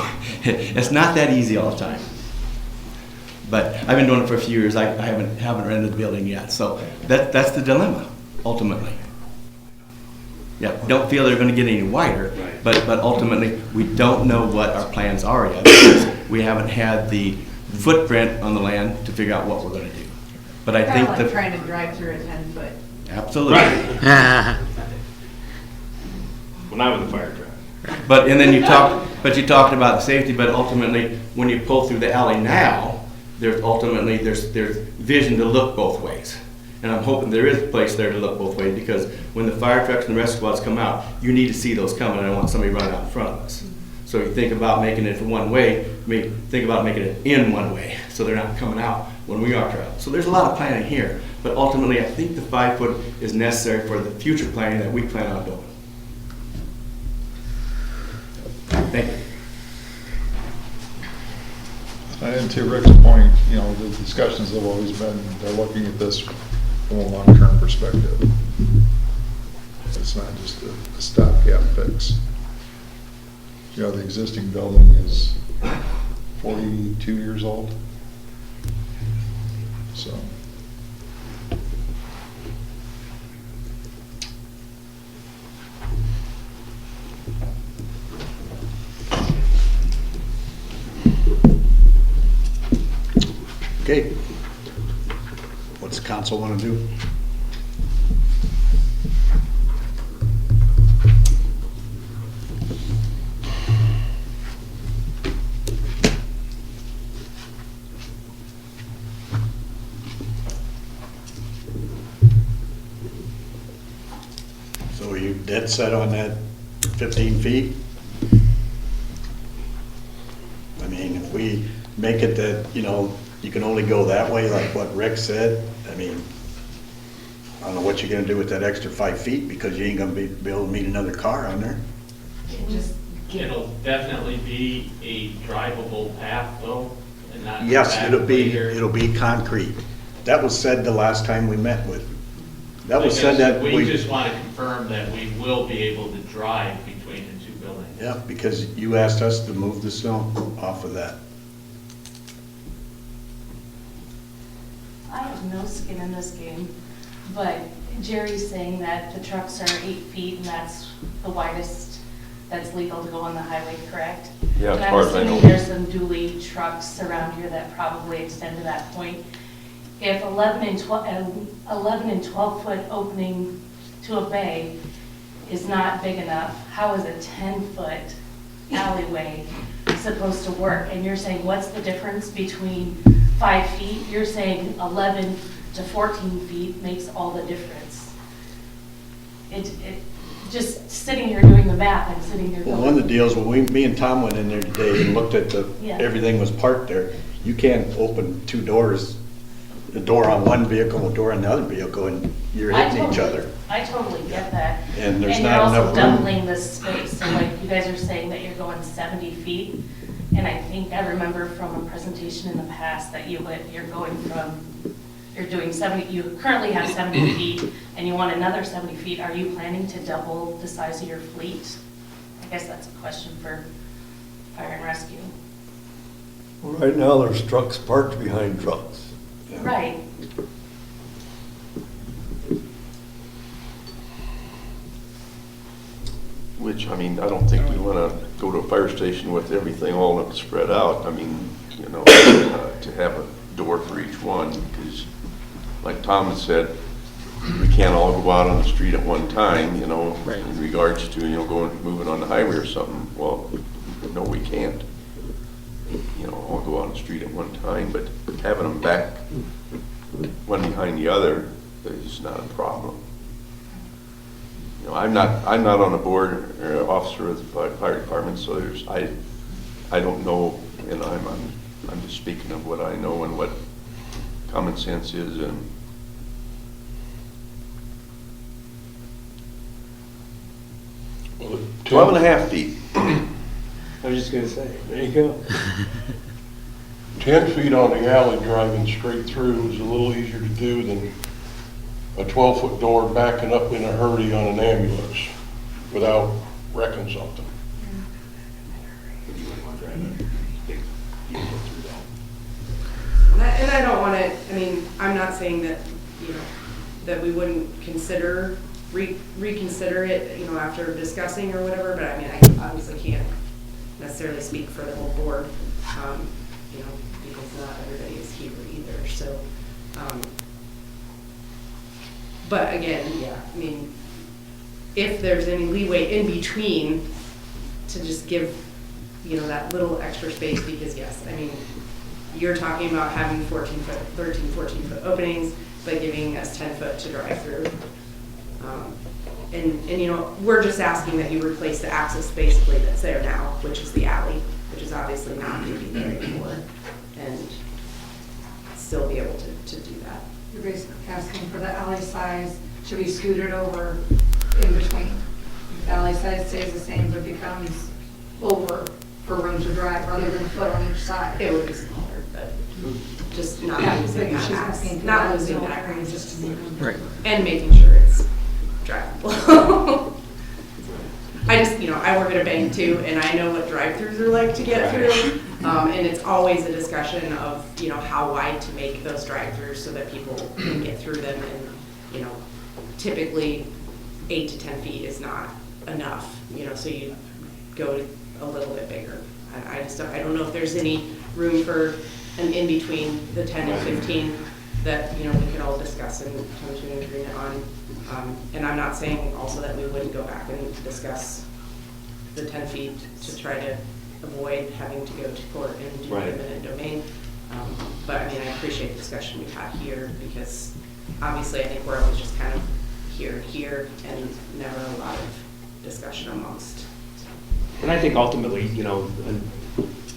it's not that easy all the time. But I've been doing it for a few years. I haven't rented the building yet. So that's the dilemma, ultimately. Yeah, don't feel they're going to get any wider, but ultimately, we don't know what our plans are yet, because we haven't had the footprint on the land to figure out what we're going to do. But I think Kind of like trying to drive through a 10-foot. Absolutely. Ah, Well, not with a fire truck. But, and then you talked about the safety, but ultimately, when you pull through the alley now, there's vision to look both ways. And I'm hoping there is a place there to look both ways, because when the fire trucks and the rescue squads come out, you need to see those coming. I don't want somebody running out in front of us. So you think about making it one way, think about making it in one way, so they're not coming out when we are traveling. So there's a lot of planning here, but ultimately, I think the 5 foot is necessary for the future planning that we plan on doing. Thank you. And to Rick's point, you know, the discussions have always been, they're looking at this from a long-term perspective. It's not just a stopgap fix. You know, the existing building is 42 years old. So. Okay. What's the council want to do? So are you dead set on that 15 feet? I mean, if we make it that, you know, you can only go that way, like what Rick said, I mean, I don't know what you're gonna do with that extra 5 feet, because you ain't gonna be able to meet another car on there. It'll definitely be a drivable path though, and not. Yes, back it'll later. be concrete. That was said the last time we met with. That was said that We just want to confirm that we will be able to drive between the two buildings. Yeah, because you asked us to move the snow off of that. I have no skin in this game, but Jerry's saying that the trucks are 8 feet and that's the widest that's legal to go on the highway, correct? Yeah, And as far as I I'm know. assuming there's some dually trucks around here that probably extend to that point. If 11 and 12 foot opening to a bay is not big enough, how is a 10-foot alleyway supposed to work? And you're saying, what's the difference between 5 feet? You're saying 11 to 14 feet makes all the difference. It just sitting here doing the math, I'm sitting here Well, going. one of the deals, when me and Tom went in there today and looked at Yeah. everything was parked there, you can't open two doors, a door on one vehicle, a door on the other vehicle, and you're hitting each other. I totally get that. And there's And not you're enough also room. doubling the space, so like you guys are saying that you're going 70 feet. And I think I remember from a presentation in the past that you're doing 70, you currently have 70 feet and you want another 70 feet. Are you planning to double the size of your fleet? I guess that's a question for fire and rescue. Right now, there's trucks parked behind trucks. Right. Which, I mean, I don't think we want to go to a fire station with everything all spread out. I mean, you know, to have a door for each one, because like Tom had said, we can't all go out on the street at one time, you know, Right. in regards to, you know, moving on the highway or something. Well, no, we can't, you know, all go out on the street at one time, but having them back one behind the other is not a problem. You know, I'm not on the board or officer of the fire department, so I don't know, and I'm just speaking of what I know and what common sense is. And 12.5 feet. I was just gonna say. There you go. 10 feet on the alley driving straight through is a little easier to do than a 12-foot door backing up in a hurry on an ambulance without wrecking something. And I don't want to, I mean, I'm not saying that, you know, that we wouldn't reconsider it, you know, after discussing or whatever, but I mean, I obviously can't necessarily speak for the whole board, you know, because not everybody is here either, so. But again, yeah, I mean, if there's any leeway in between to just give, you know, that little extra space, because yes, I mean, you're talking about having 14-foot, 13, 14-foot openings, but giving us 10 foot to drive through. And you know, we're just asking that you replace the access basically that's there now, which is the alley, which is obviously not going to be there anymore, and still be able to do that. You're basically asking for the alley size to be scooted over in between. The alley size stays the same, but becomes over for room to drive rather than a foot on each side. It would be smaller, but just not Yeah, losing but she's that, asking for not that losing zone that, area just to make room. Right. and making sure it's drivable. I just, you know, I work at a bank too, and I know what drive-throughs are like to get through. And it's always a discussion of, you know, how wide to make those drive-throughs so that people can get through them. And, you know, typically 8 to 10 feet is not enough, you know, so you go a little bit bigger. I just don't, I don't know if there's any room for an in-between the 10 and 15 that, you know, we could all discuss and come to an agreement on. And I'm not saying also that we wouldn't go back and discuss the 10 feet to try to avoid having to go to court and do eminent domain. But I mean, I appreciate the discussion we've had here, because obviously I think we're always just kind of here, and never a lot of discussion amongst. And I think ultimately, you know,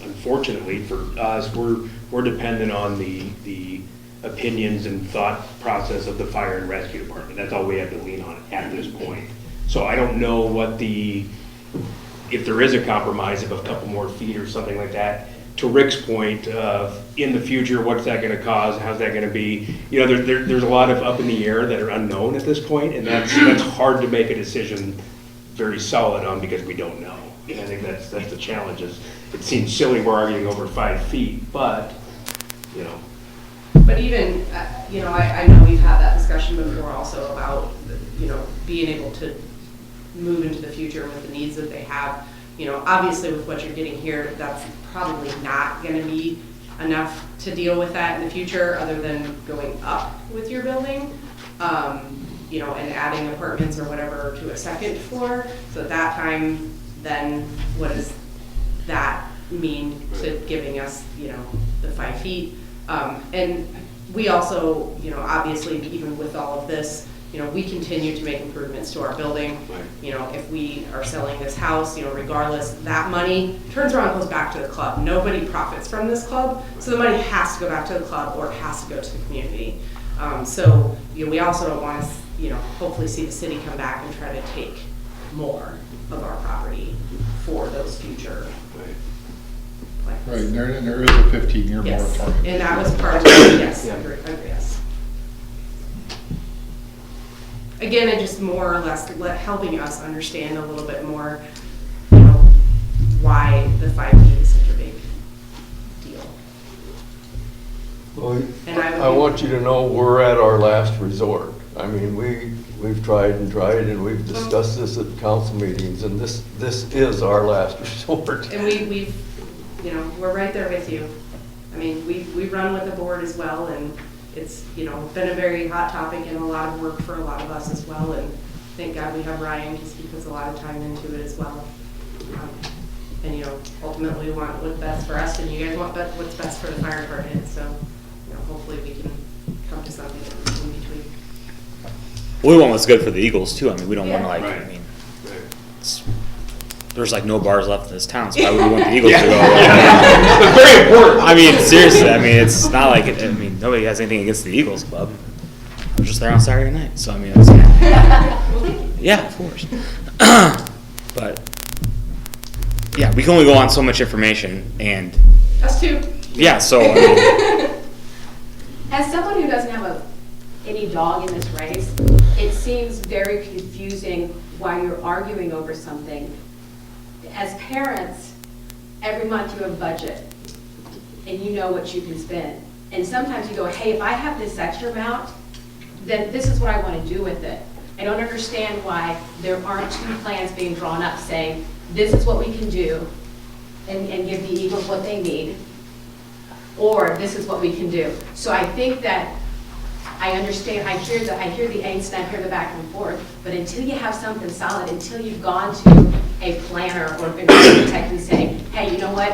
unfortunately for us, we're dependent on the opinions and thought process of the fire and rescue department. That's all we have to lean on at this point. So I don't know what if there is a compromise of a couple more feet or something like that. To Rick's point, in the future, what's that going to cause? How's that going to be? You know, there's a lot of up in the air that are unknown at this point, and that's hard to make a decision very solid on, because we don't know. And I think that's the challenge. Is it seems silly we're arguing over 5 feet, but you know. But even, you know, I know we've had that discussion before also about, you know, being able to move into the future with the needs that they have. You know, obviously with what you're getting here, that's probably not going to be enough to deal with that in the future, other than going up with your building, you know, and adding apartments or whatever to a second floor. So at that time, then what does that mean to giving us, you know, the 5 feet? And we also, you know, obviously even with all of this, you know, we continue to make improvements to our building. You know, if we are selling this house, you know, regardless, that money turns around and goes back to the club. Nobody profits from this club, so the money has to go back to the club, or it has to go to the community. So, you know, we also don't want to, you know, hopefully see the city come back and try to take more of our property for those future plans. Right, and there is a 15-year Yes, moratorium. and that was part of it, yes, yes. Again, it just more or less helping us understand a little bit more, you know, why the 5 feet is such a big deal. Well, And I want you to know we're at our last resort. I mean, we've tried and we've discussed this at council meetings, and this is our last resort. And we've, you know, we're right there with you. I mean, we run with the board as well, and, it's, you know, been a very hot topic and a lot of work for a lot of us as well, and thank God we have Ryan, because he puts a lot of time into it as well. And, you know, ultimately we want what's best for us, and you guys want what's best for the fire department, so, you know, hopefully we can come to something in between. We want what's good for the Eagles too. I mean, we don't want to like, Right. I mean, there's like no bars left in this town, so why would we want the Eagles to go? It's very important. I mean, seriously, I mean, it's not like, I mean, nobody has anything against the Eagles club. I was just there on Saturday night, so I mean, it's, yeah, of course. But, yeah, we can only go on so much information, and, Us too. yeah, so, I mean, As someone who doesn't have any dog in this race, it seems very confusing why you're arguing over something. As parents, every month you have a budget, and you know what you can spend. And sometimes you go, hey, if I have this extra amount, then this is what I want to do with it. I don't understand why there aren't two plans being drawn up saying, this is what we can do, and give the Eagles what they need, or this is what we can do. So I think that I understand, I hear the angst, and I hear the back and forth, but until you have something solid, until you've gone to a planner or an architect and say, hey, you know what,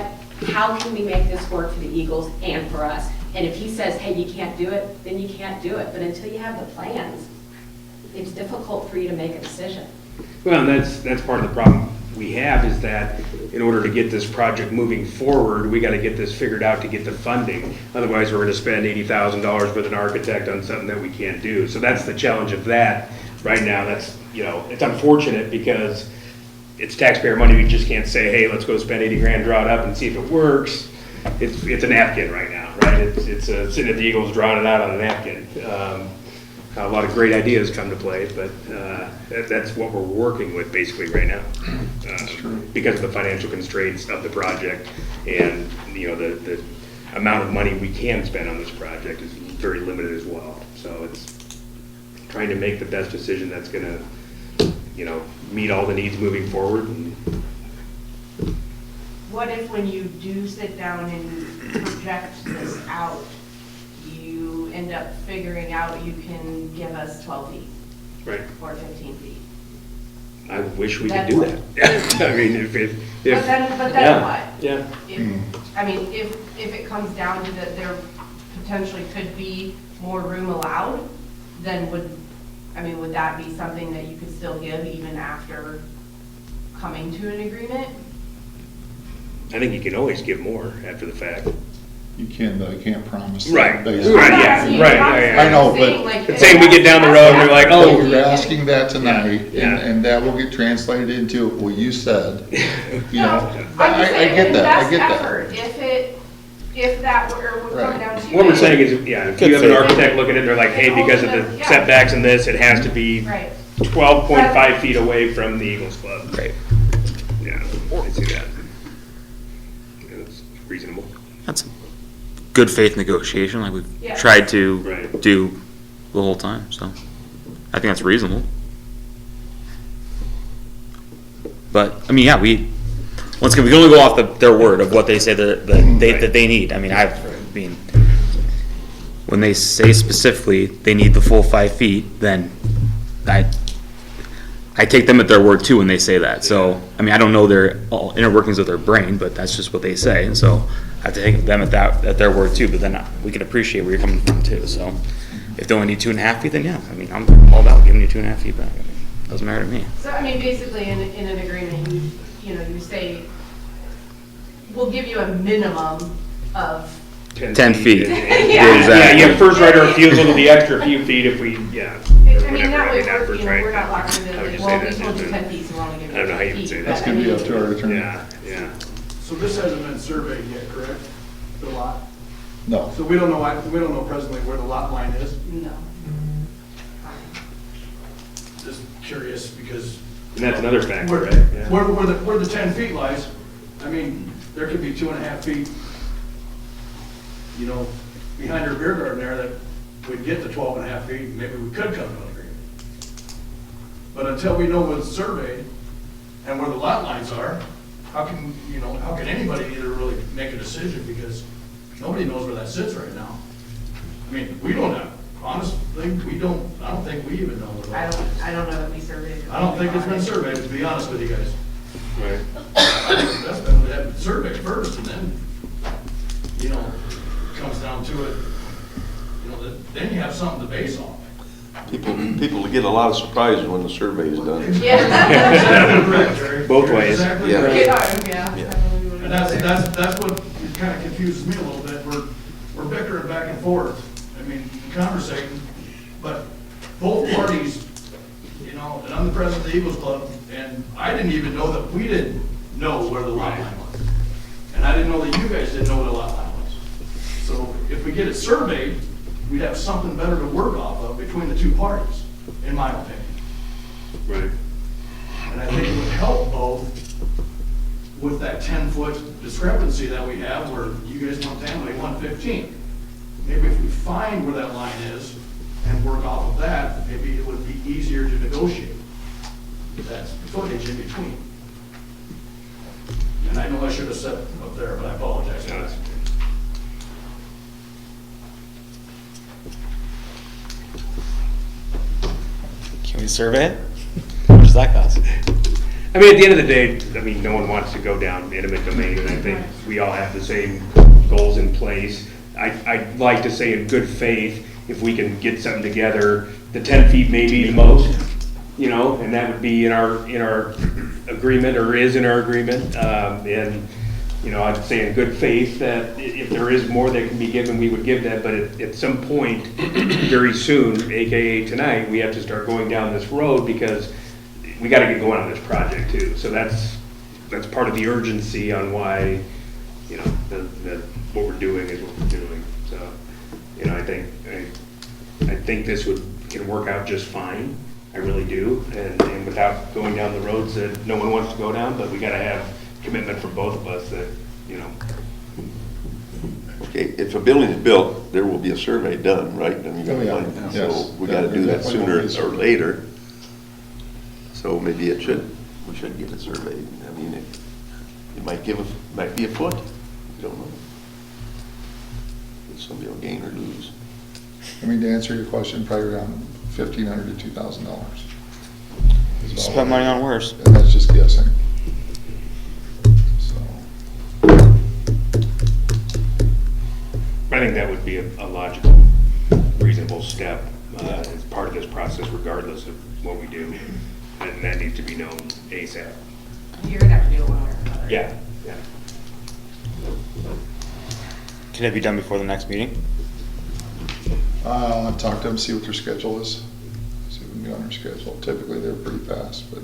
how can we make this work for the Eagles and for us? And if he says, hey, you can't do it, then you can't do it. But until you have the plans, it's difficult for you to make a decision. Well, and that's part of the problem we have, is that in order to get this project moving forward, we got to get this figured out to get the funding. Otherwise, we're going to spend $80,000 with an architect on something that we can't do. So that's the challenge of that right now. That's, you know, it's unfortunate because it's taxpayer money. We just can't say, hey, let's go spend 80 grand, draw it up and see if it works. It's a napkin right now, right? It's sitting at the Eagles drawing it out on a napkin. A lot of great ideas come to play, but that's what we're working with basically right now. Because of the financial constraints of the project, and you know the amount of money we can spend on this project is very limited as well. So it's trying to make the best decision that's going to, you know, meet all the needs moving forward. And what if when you do sit down and project this out, you end up figuring out you can give us 12 feet? Right. Or 15 feet? I wish we could Then do what? that. I mean, if But then yeah. what? Yeah. I mean, if it comes down to that there potentially could be more room allowed, then would that be something that you could still give even after coming to an agreement? I think you can always give more after the fact. You can, though, you can't promise. that Right, based right, on- yeah, right, yeah. I know, but. But saying we get down the road and we're like, oh. You're asking that tonight, Yeah. and that will get translated into, well, you said, you know. I'm just saying, I get that, I invest get that. effort, if that would come down to. What we're saying is, yeah, if you have an architect looking at it, they're like, hey, because of the setbacks and this, it has to be Right. 12.5 feet away from the Eagles Club. Great. Yeah, I see that. Yeah, that's reasonable. that's a good faith negotiation, like we've Yeah. tried to Right. do the whole time, so I think that's reasonable. But, I mean, yeah, once again, we can only go off their word of what they say that they need. I mean, when they say specifically they need the full 5 feet, then I take them at their word too when they say that. So, I mean, I don't know their all inner workings of their brain, but that's just what they say. And so I have to take them at their word too, but then we can appreciate where you're coming from too. So if they only need 2.5 feet, then yeah, I mean, I'm all about giving you 2.5 feet back. I mean, doesn't matter to me. So, I mean, basically, in an agreement, you say, we'll give you a minimum of 10 feet. Yeah, you have first right of refusal to the extra few feet if we, yeah. I mean, that way, we're not locked into, I would like, just well, say we that, told you yeah. 10 feet, so we're only giving I don't know how you 10 would say feet. that. That's gonna be up to our attorney. Yeah, yeah. So this hasn't been surveyed yet, correct? The lot? No. So we don't know presently where the lot line is? No. Just curious because. And that's another factor, Where, right? Yeah. where the 10 feet lies, I mean, there could be 2.5 feet, you know, behind our beer garden there that we'd get to 12.5 feet, maybe we could come to an agreement. But until we know what's surveyed and where the lot lines are, how can anybody either really make a decision, because nobody knows where that sits right now. I mean, we don't have, honestly, I don't think we even know what. I don't know that we surveyed it. I don't think it's been surveyed, to be honest with you guys. Right. That's been, we have it surveyed first, and then, you know, comes down to it, you know, then you have something to base on. People get a lot of surprises when the survey is done. Exactly correct, Jerry. Both You're ways. Exactly Yeah. correct. Yeah. And that's what kind of confuses me a little bit. We're bickering back and forth, I mean, conversating, but both parties, you know, and I'm the president of the Eagles Club, and I didn't even know that we didn't know where the lot line was. And I didn't know that you guys didn't know where the lot line was. So if we get it surveyed, we'd have something better to work off of between the two parties, in my opinion. Right. And I think it would help both with that 10-foot discrepancy that we have where you guys want 10, they want 15. Maybe if we find where that line is and work off of that, maybe it would be easier to negotiate that footage in between. And I know I should have said up there, but I apologize. Can we survey it? How much does that cost? I mean, at the end of the day, I mean, no one wants to go down intimate domain, and I think we all have the same goals in place. I'd like to say in good faith, if we can get something together, the 10 feet may be the most, you know, and that would be in our agreement, or is in our agreement. And, you know, I'd say in good faith that if there is more that can be given, we would give that, but at some point, very soon, AKA tonight, we have to start going down this road because we gotta get going on this project too. So that's part of the urgency on why, you know, what we're doing is what we're doing. So, you know, I think this can work out just fine. I really do. And without going down the roads that no one wants to go down, but we gotta have commitment from both of us that, you know. Okay, if a building is built, there will be a survey done, right? I mean, Oh, yeah. So Yes. we gotta do that Yeah, sooner definitely. or later. So maybe we should get it surveyed. I mean, it might be a foot, you don't know. Somebody will gain or lose. I mean, to answer your question, probably around $1,500 to $2,000. Spend money on worse. And that's just guessing. So, I think that would be a logical, reasonable step as part of this process, regardless of what we do. And that needs to be known ASAP. You're gonna have to do it one way or another. Yeah, yeah. Can it be done before the next meeting? I'll talk to them, see what their schedule is, see if we can get on their schedule. Typically, they're pretty fast, but.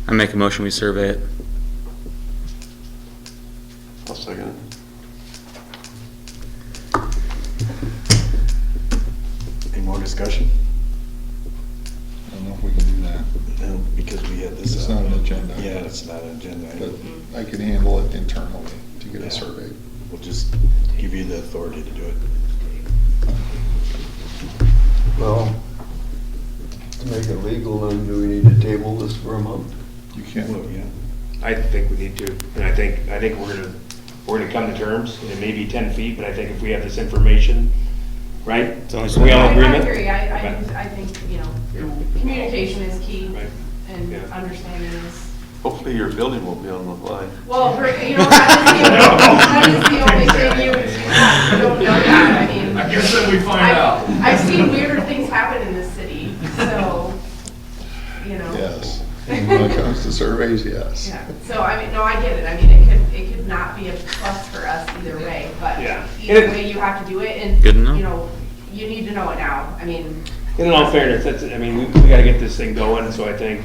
I make a motion, we survey it. I'll second it. Any more discussion? I don't know if we can do that. No, because we had this. It's not an agenda. Yeah, it's not an agenda. But I can handle it internally to get it surveyed. We'll just give you the authority to do it. Well, to make it legal, then do we need to table this for a month? You can't. Well, yeah. I think we need to, and I think we're gonna come to terms, and it may be 10 feet, but I think if we have this information, right? It's only We all I agreement? agree, I think, you know, communication is key, Right. and Yeah. understanding is, Hopefully your building won't be on the line. well, you know, that is the only thing you don't know that, I mean. I guess then we find out. I've seen weirder things happen in this city, so, you know. Yes. When it comes to surveys, yes. Yeah, so I mean, no, I get it, I mean, it could not be a plus for us either way, but Yeah. either way you have to do it, and, Good to know. you know, you need to know it now, I mean. In all fairness, I mean, we gotta get this thing going, so I think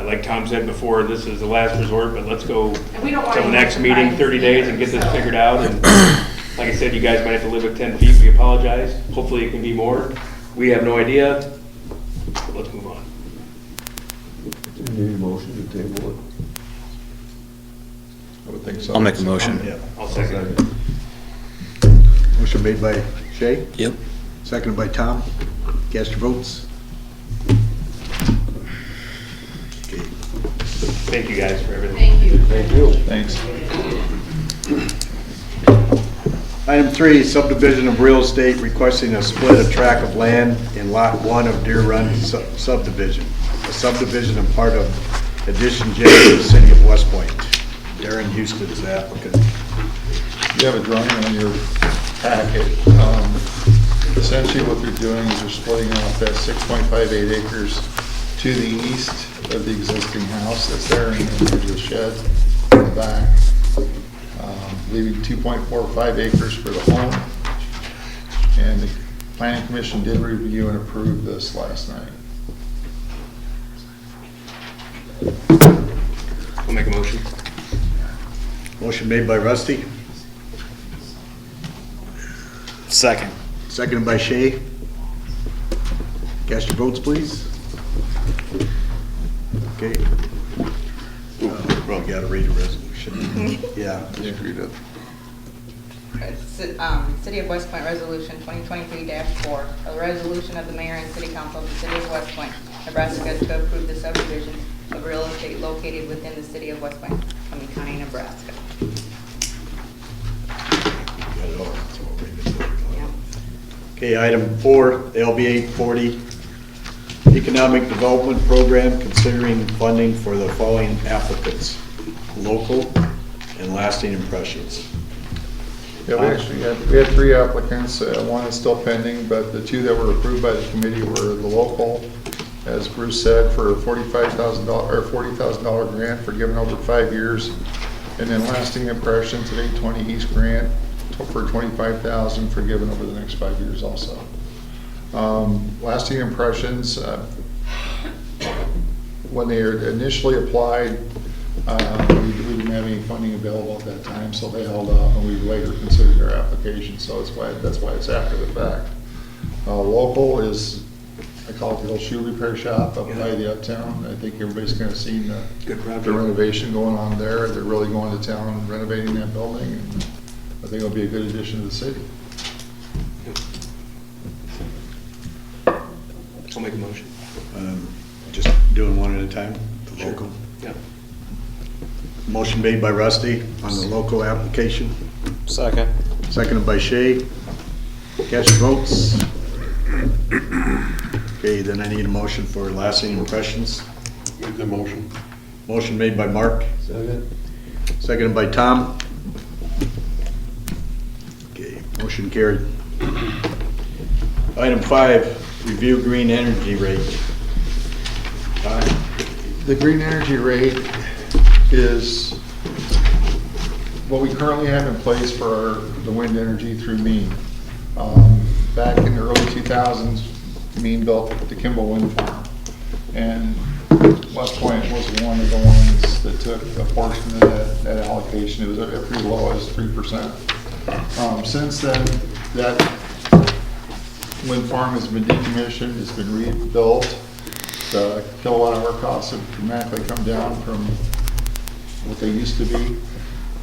like Tom said before, this is the last resort, but let's go And we don't want till the anyone next meeting, surprised 30 days, and either, get this so. figured out. And like I said, you guys might have to live with 10 feet, we apologize. Hopefully it can be more. We have no idea, but let's move on. Do you need a motion to table it? I would think so. I'll make a motion. Yeah. I'll second. Motion made by Shay, Yep. seconded by Tom. Cast your votes. Okay. Thank you guys for everything. Thank you. Thank you. Thanks. Item 3, subdivision of real estate requesting a split of tract of land in Lot 1 of Deer Run subdivision. A subdivision and part of Addition J to the City of West Point. Darren Houston is the applicant. You have a drawing on your packet. Essentially what they're doing is they're splitting off that 6.58 acres to the east of the existing house that's there, and then there's a shed in the back, leaving 2.45 acres for the home. And the planning commission did review and approve this last night. I'll make a motion. Motion made by Rusty. Second. Seconded by Shay. Cast your votes, please. Okay. You gotta read the resolution. Yeah. Just read it. City of West Point Resolution 2023-4, a resolution of the mayor and city council of the city of West Point, Nebraska, to approve the subdivision of real estate located within the city of West Point, Cumming County, Nebraska. Okay, item 4, LB 840, Economic Development Program, considering funding for the following applicants, local and lasting impressions. Yeah, we had 3 applicants. One is still pending, but the 2 that were approved by the committee were the local, as Bruce said, for a $45,000 or $40,000 grant for giving over 5 years, and then lasting impressions at 820 East grant for $25,000 for giving over the next 5 years also. Lasting impressions, when they initially applied, we didn't have any funding available at that time, so they held off, and we later considered their application, so that's why it's after the fact. Local is, I call it the old shoe repair shop up by the uptown. I think everybody's kind of seen the renovation going on there. They're really going to town and renovating that building, and I think it'll be a good addition to the city. I'll make a motion. Just doing one at a time, the local. Yeah. Motion made by Rusty on the local application. Second. Seconded by Shay. Cast your votes. Okay, then I need a motion for lasting impressions. Make the motion. Motion made by Mark. Second. Seconded by Tom. Okay, motion carried. Item 5, review green energy rate. The green energy rate is what we currently have in place for the wind energy through Mean. Back in the early 2000s, Mean built the Kimball Wind Farm, and West Point was one of the ones that took a portion of that allocation. It was pretty low, as 3%. Since then, that wind farm has been decommissioned, it's been rebuilt. The kilowatt hour costs have dramatically come down from what they used to be.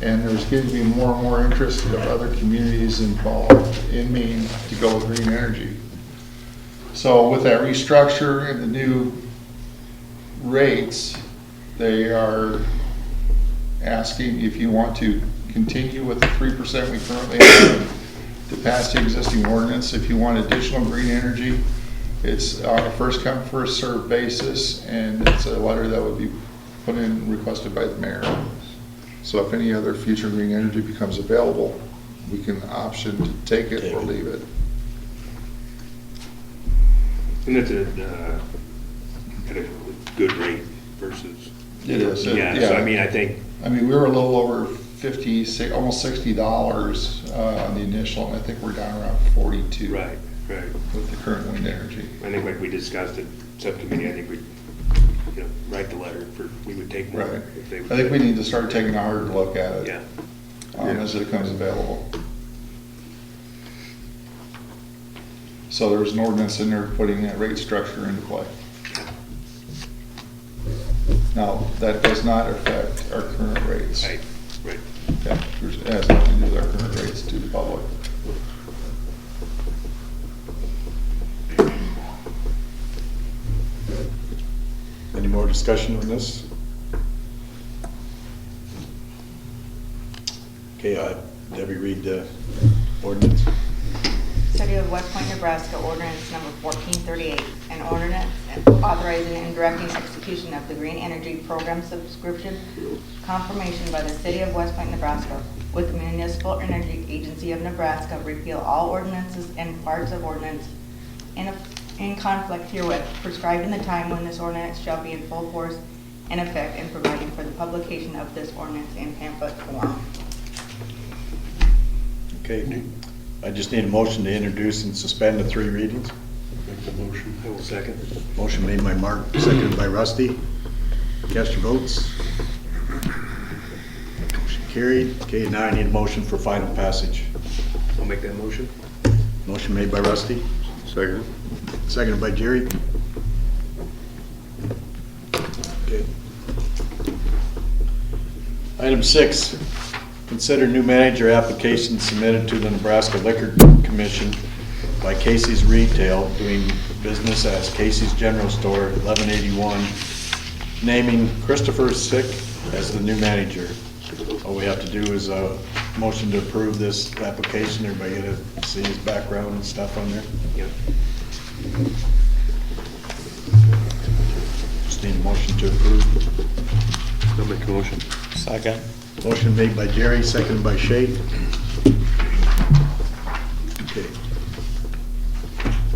And there's getting to be more and more interest of other communities involved in Maine to go with green energy. So with that restructure and the new rates, they are asking if you want to continue with the 3% we currently have to pass the existing ordinance. If you want additional green energy, it's on a first come, first served basis, and it's a letter that would be put in, requested by the mayor. So if any other future green energy becomes available, we can option to take it or leave it. And it's at a good rate versus. It is. Yeah, so I mean, I think. I mean, we were a little over 50, almost $60 on the initial, and I think we're down around 42. Right. With the current wind energy. I think like we discussed at subcommittee, I think we'd, write the letter for, we would take more. Right. If they would. I think we need to start taking a harder look at it. Yeah. As it becomes available. So there's an ordinance in there putting that rate structure into play. Now, that does not affect our current rates. Right. Okay, it has nothing to do with our current rates to the public. Any more discussion on this? Okay, Debbie, read the ordinance. City of West Point, Nebraska, ordinance number 1438, an ordinance authorizing and directing execution of the Green Energy Program subscription confirmation by the City of West Point, Nebraska, with the Municipal Energy Agency of Nebraska, repeal all ordinances and parts of ordinance in conflict herewith, prescribing the time when this ordinance shall be in full force and effect, and providing for the publication of this ordinance in pamphlet form. Okay, I just need a motion to introduce and suspend the 3 readings. Make the motion. I will second. Motion made by Mark, seconded by Rusty. Cast your votes. Motion carried. Okay, now I need a motion for final passage. I'll make that motion. Motion made by Rusty, Second. seconded by Jerry. Okay. Item 6, consider new manager application submitted to the Nebraska Liquor Commission by Casey's Retail, doing business as Casey's General Store, 1181, naming Christopher Sick as the new manager. All we have to do is a motion to approve this application. Everybody get to see his background and stuff on there? Yep. Just need a motion to approve. I'll make a motion. Second. Motion made by Jerry, seconded by Shay. Okay.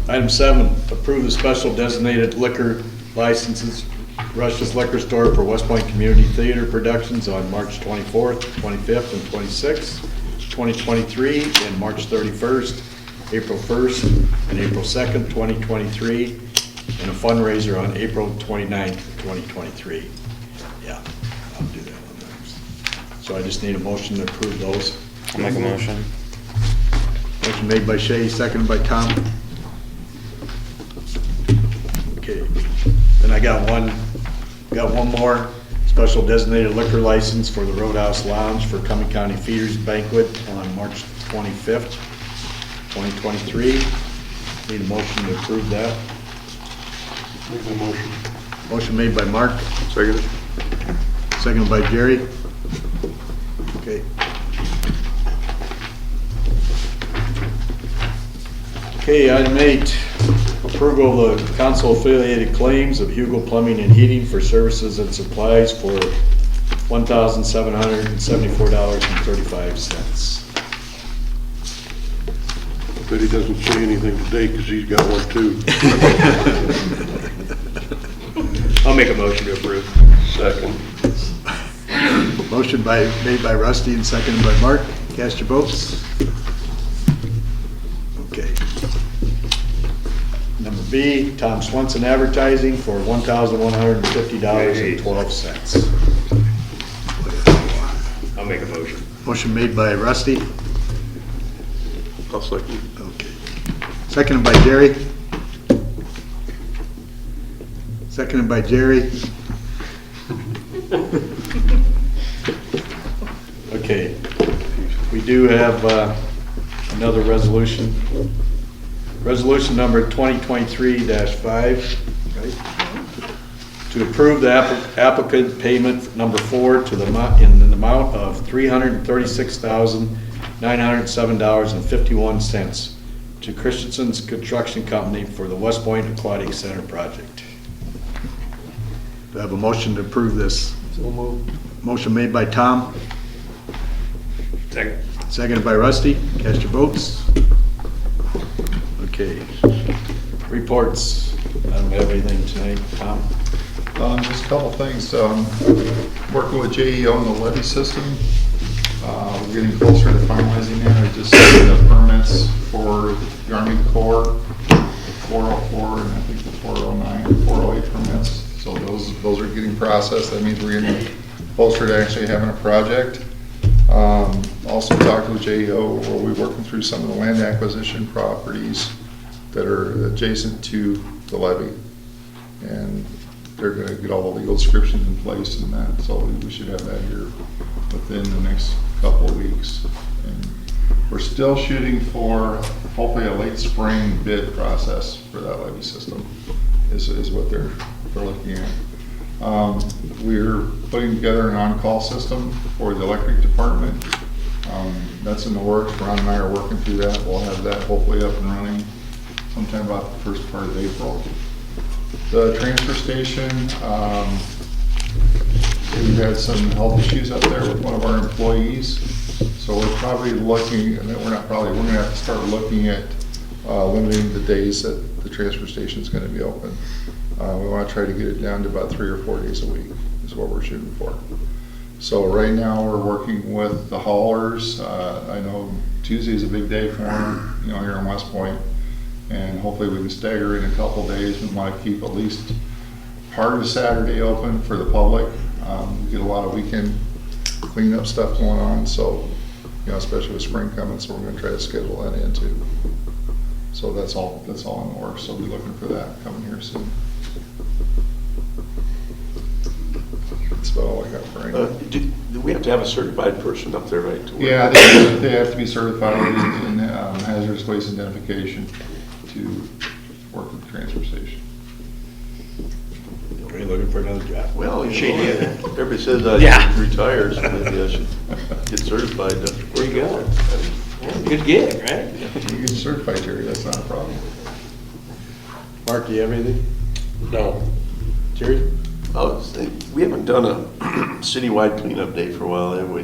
Item 7, approve the special designated liquor licenses, Rush's Liquor Store for West Point Community Theater Productions on March 24th, 25th, and 26th, 2023, and March 31st, April 1st, and April 2nd, 2023, and a fundraiser on April 29th, 2023. Yeah, I'll do that one next. So I just need a motion to approve those. I'll make a motion. Motion made by Shay, seconded by Tom. Okay, then I got one more special designated liquor license for the Roadhouse Lounge for Cumming County Feeders Banquet on March 25th, 2023. Need a motion to approve that. Make the motion. Motion made by Mark, Second. seconded by Jerry. Okay. Okay, item 8, approval of the council affiliated claims of Hugo Plumbing and Heating for services and supplies for $1,774.35. But he doesn't say anything today because he's got one too. I'll make a motion to approve. Second. Motion made by Rusty and seconded by Mark. Cast your votes. Okay. Number B, Tom Swenson Advertising for $1,150.12. I'll make a motion. Motion made by Rusty. I'll second. Okay. Seconded by Jerry. Seconded by Jerry. Okay. We do have another resolution. Resolution number 2023-5, right? To approve the applicant payment number 4 to the in the amount of $336,907.51 to Christensen's Construction Company for the West Point Aquatic Center project. Do I have a motion to approve this? So moved. Motion made by Tom, Second. seconded by Rusty. Cast your votes. Okay. Reports. I don't have anything tonight. Tom? Just a couple things. Working with JEO on the levy system. We're getting closer to finalizing that. I just signed the permits for the Army Corps, 404 and I think the 409 and 408 permits. So those are getting processed. That means we're getting closer to actually having a project. Also talked with JEO where we're working through some of the land acquisition properties that are adjacent to the levy. And they're gonna get all the legal descriptions in place and that, so we should have that here within the next couple of weeks. And we're still shooting for hopefully a late spring bid process for that levy system is what they're looking at. We're putting together an on-call system for the electric department. That's in the works. Ron and I are working through that. We'll have that hopefully up and running sometime about the first part of April. The transfer station, we've had some health issues up there with one of our employees. So we're probably looking, we're gonna have to start looking at limiting the days that the transfer station is gonna be open. We wanna try to get it down to about 3 or 4 days a week is what we're shooting for. So right now, we're working with the haulers. I know Tuesday is a big day for them, here in West Point. And hopefully we can stagger in a couple days. We want to keep at least part of Saturday open for the public. We get a lot of weekend cleanup stuff going on, so, especially with spring coming, so we're gonna try to schedule that in too. So that's all in the works, so we'll be looking for that coming here soon. That's about all I got for right now. Do we have to have a certified person up there, right? To work? Yeah, they have to be certified in hazardous waste identification to work at the transfer station. Are you looking for another job? Well, Shady. everybody says I Yeah. should retire, so maybe I should get certified. There you go. Good gig, right? You get certified, Jerry, that's not a problem. Mark, do you have anything? No. Jerry? We haven't done a citywide cleanup day for a while, have we?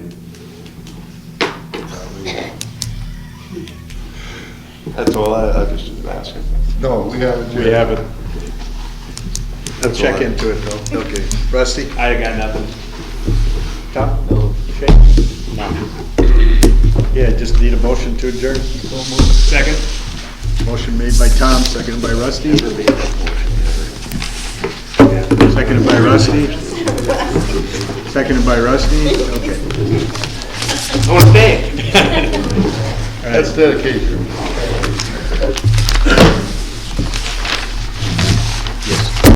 That's all I just was asking. No, we haven't. We haven't. I'll check into it though. Okay. Rusty? I got nothing. Tom? No. Okay. No. Yeah, just need a motion to adjourn. Second. Motion made by Tom, seconded by Rusty. Seconded by Rusty. Seconded by Rusty. Okay. I want to thank. That's dedication.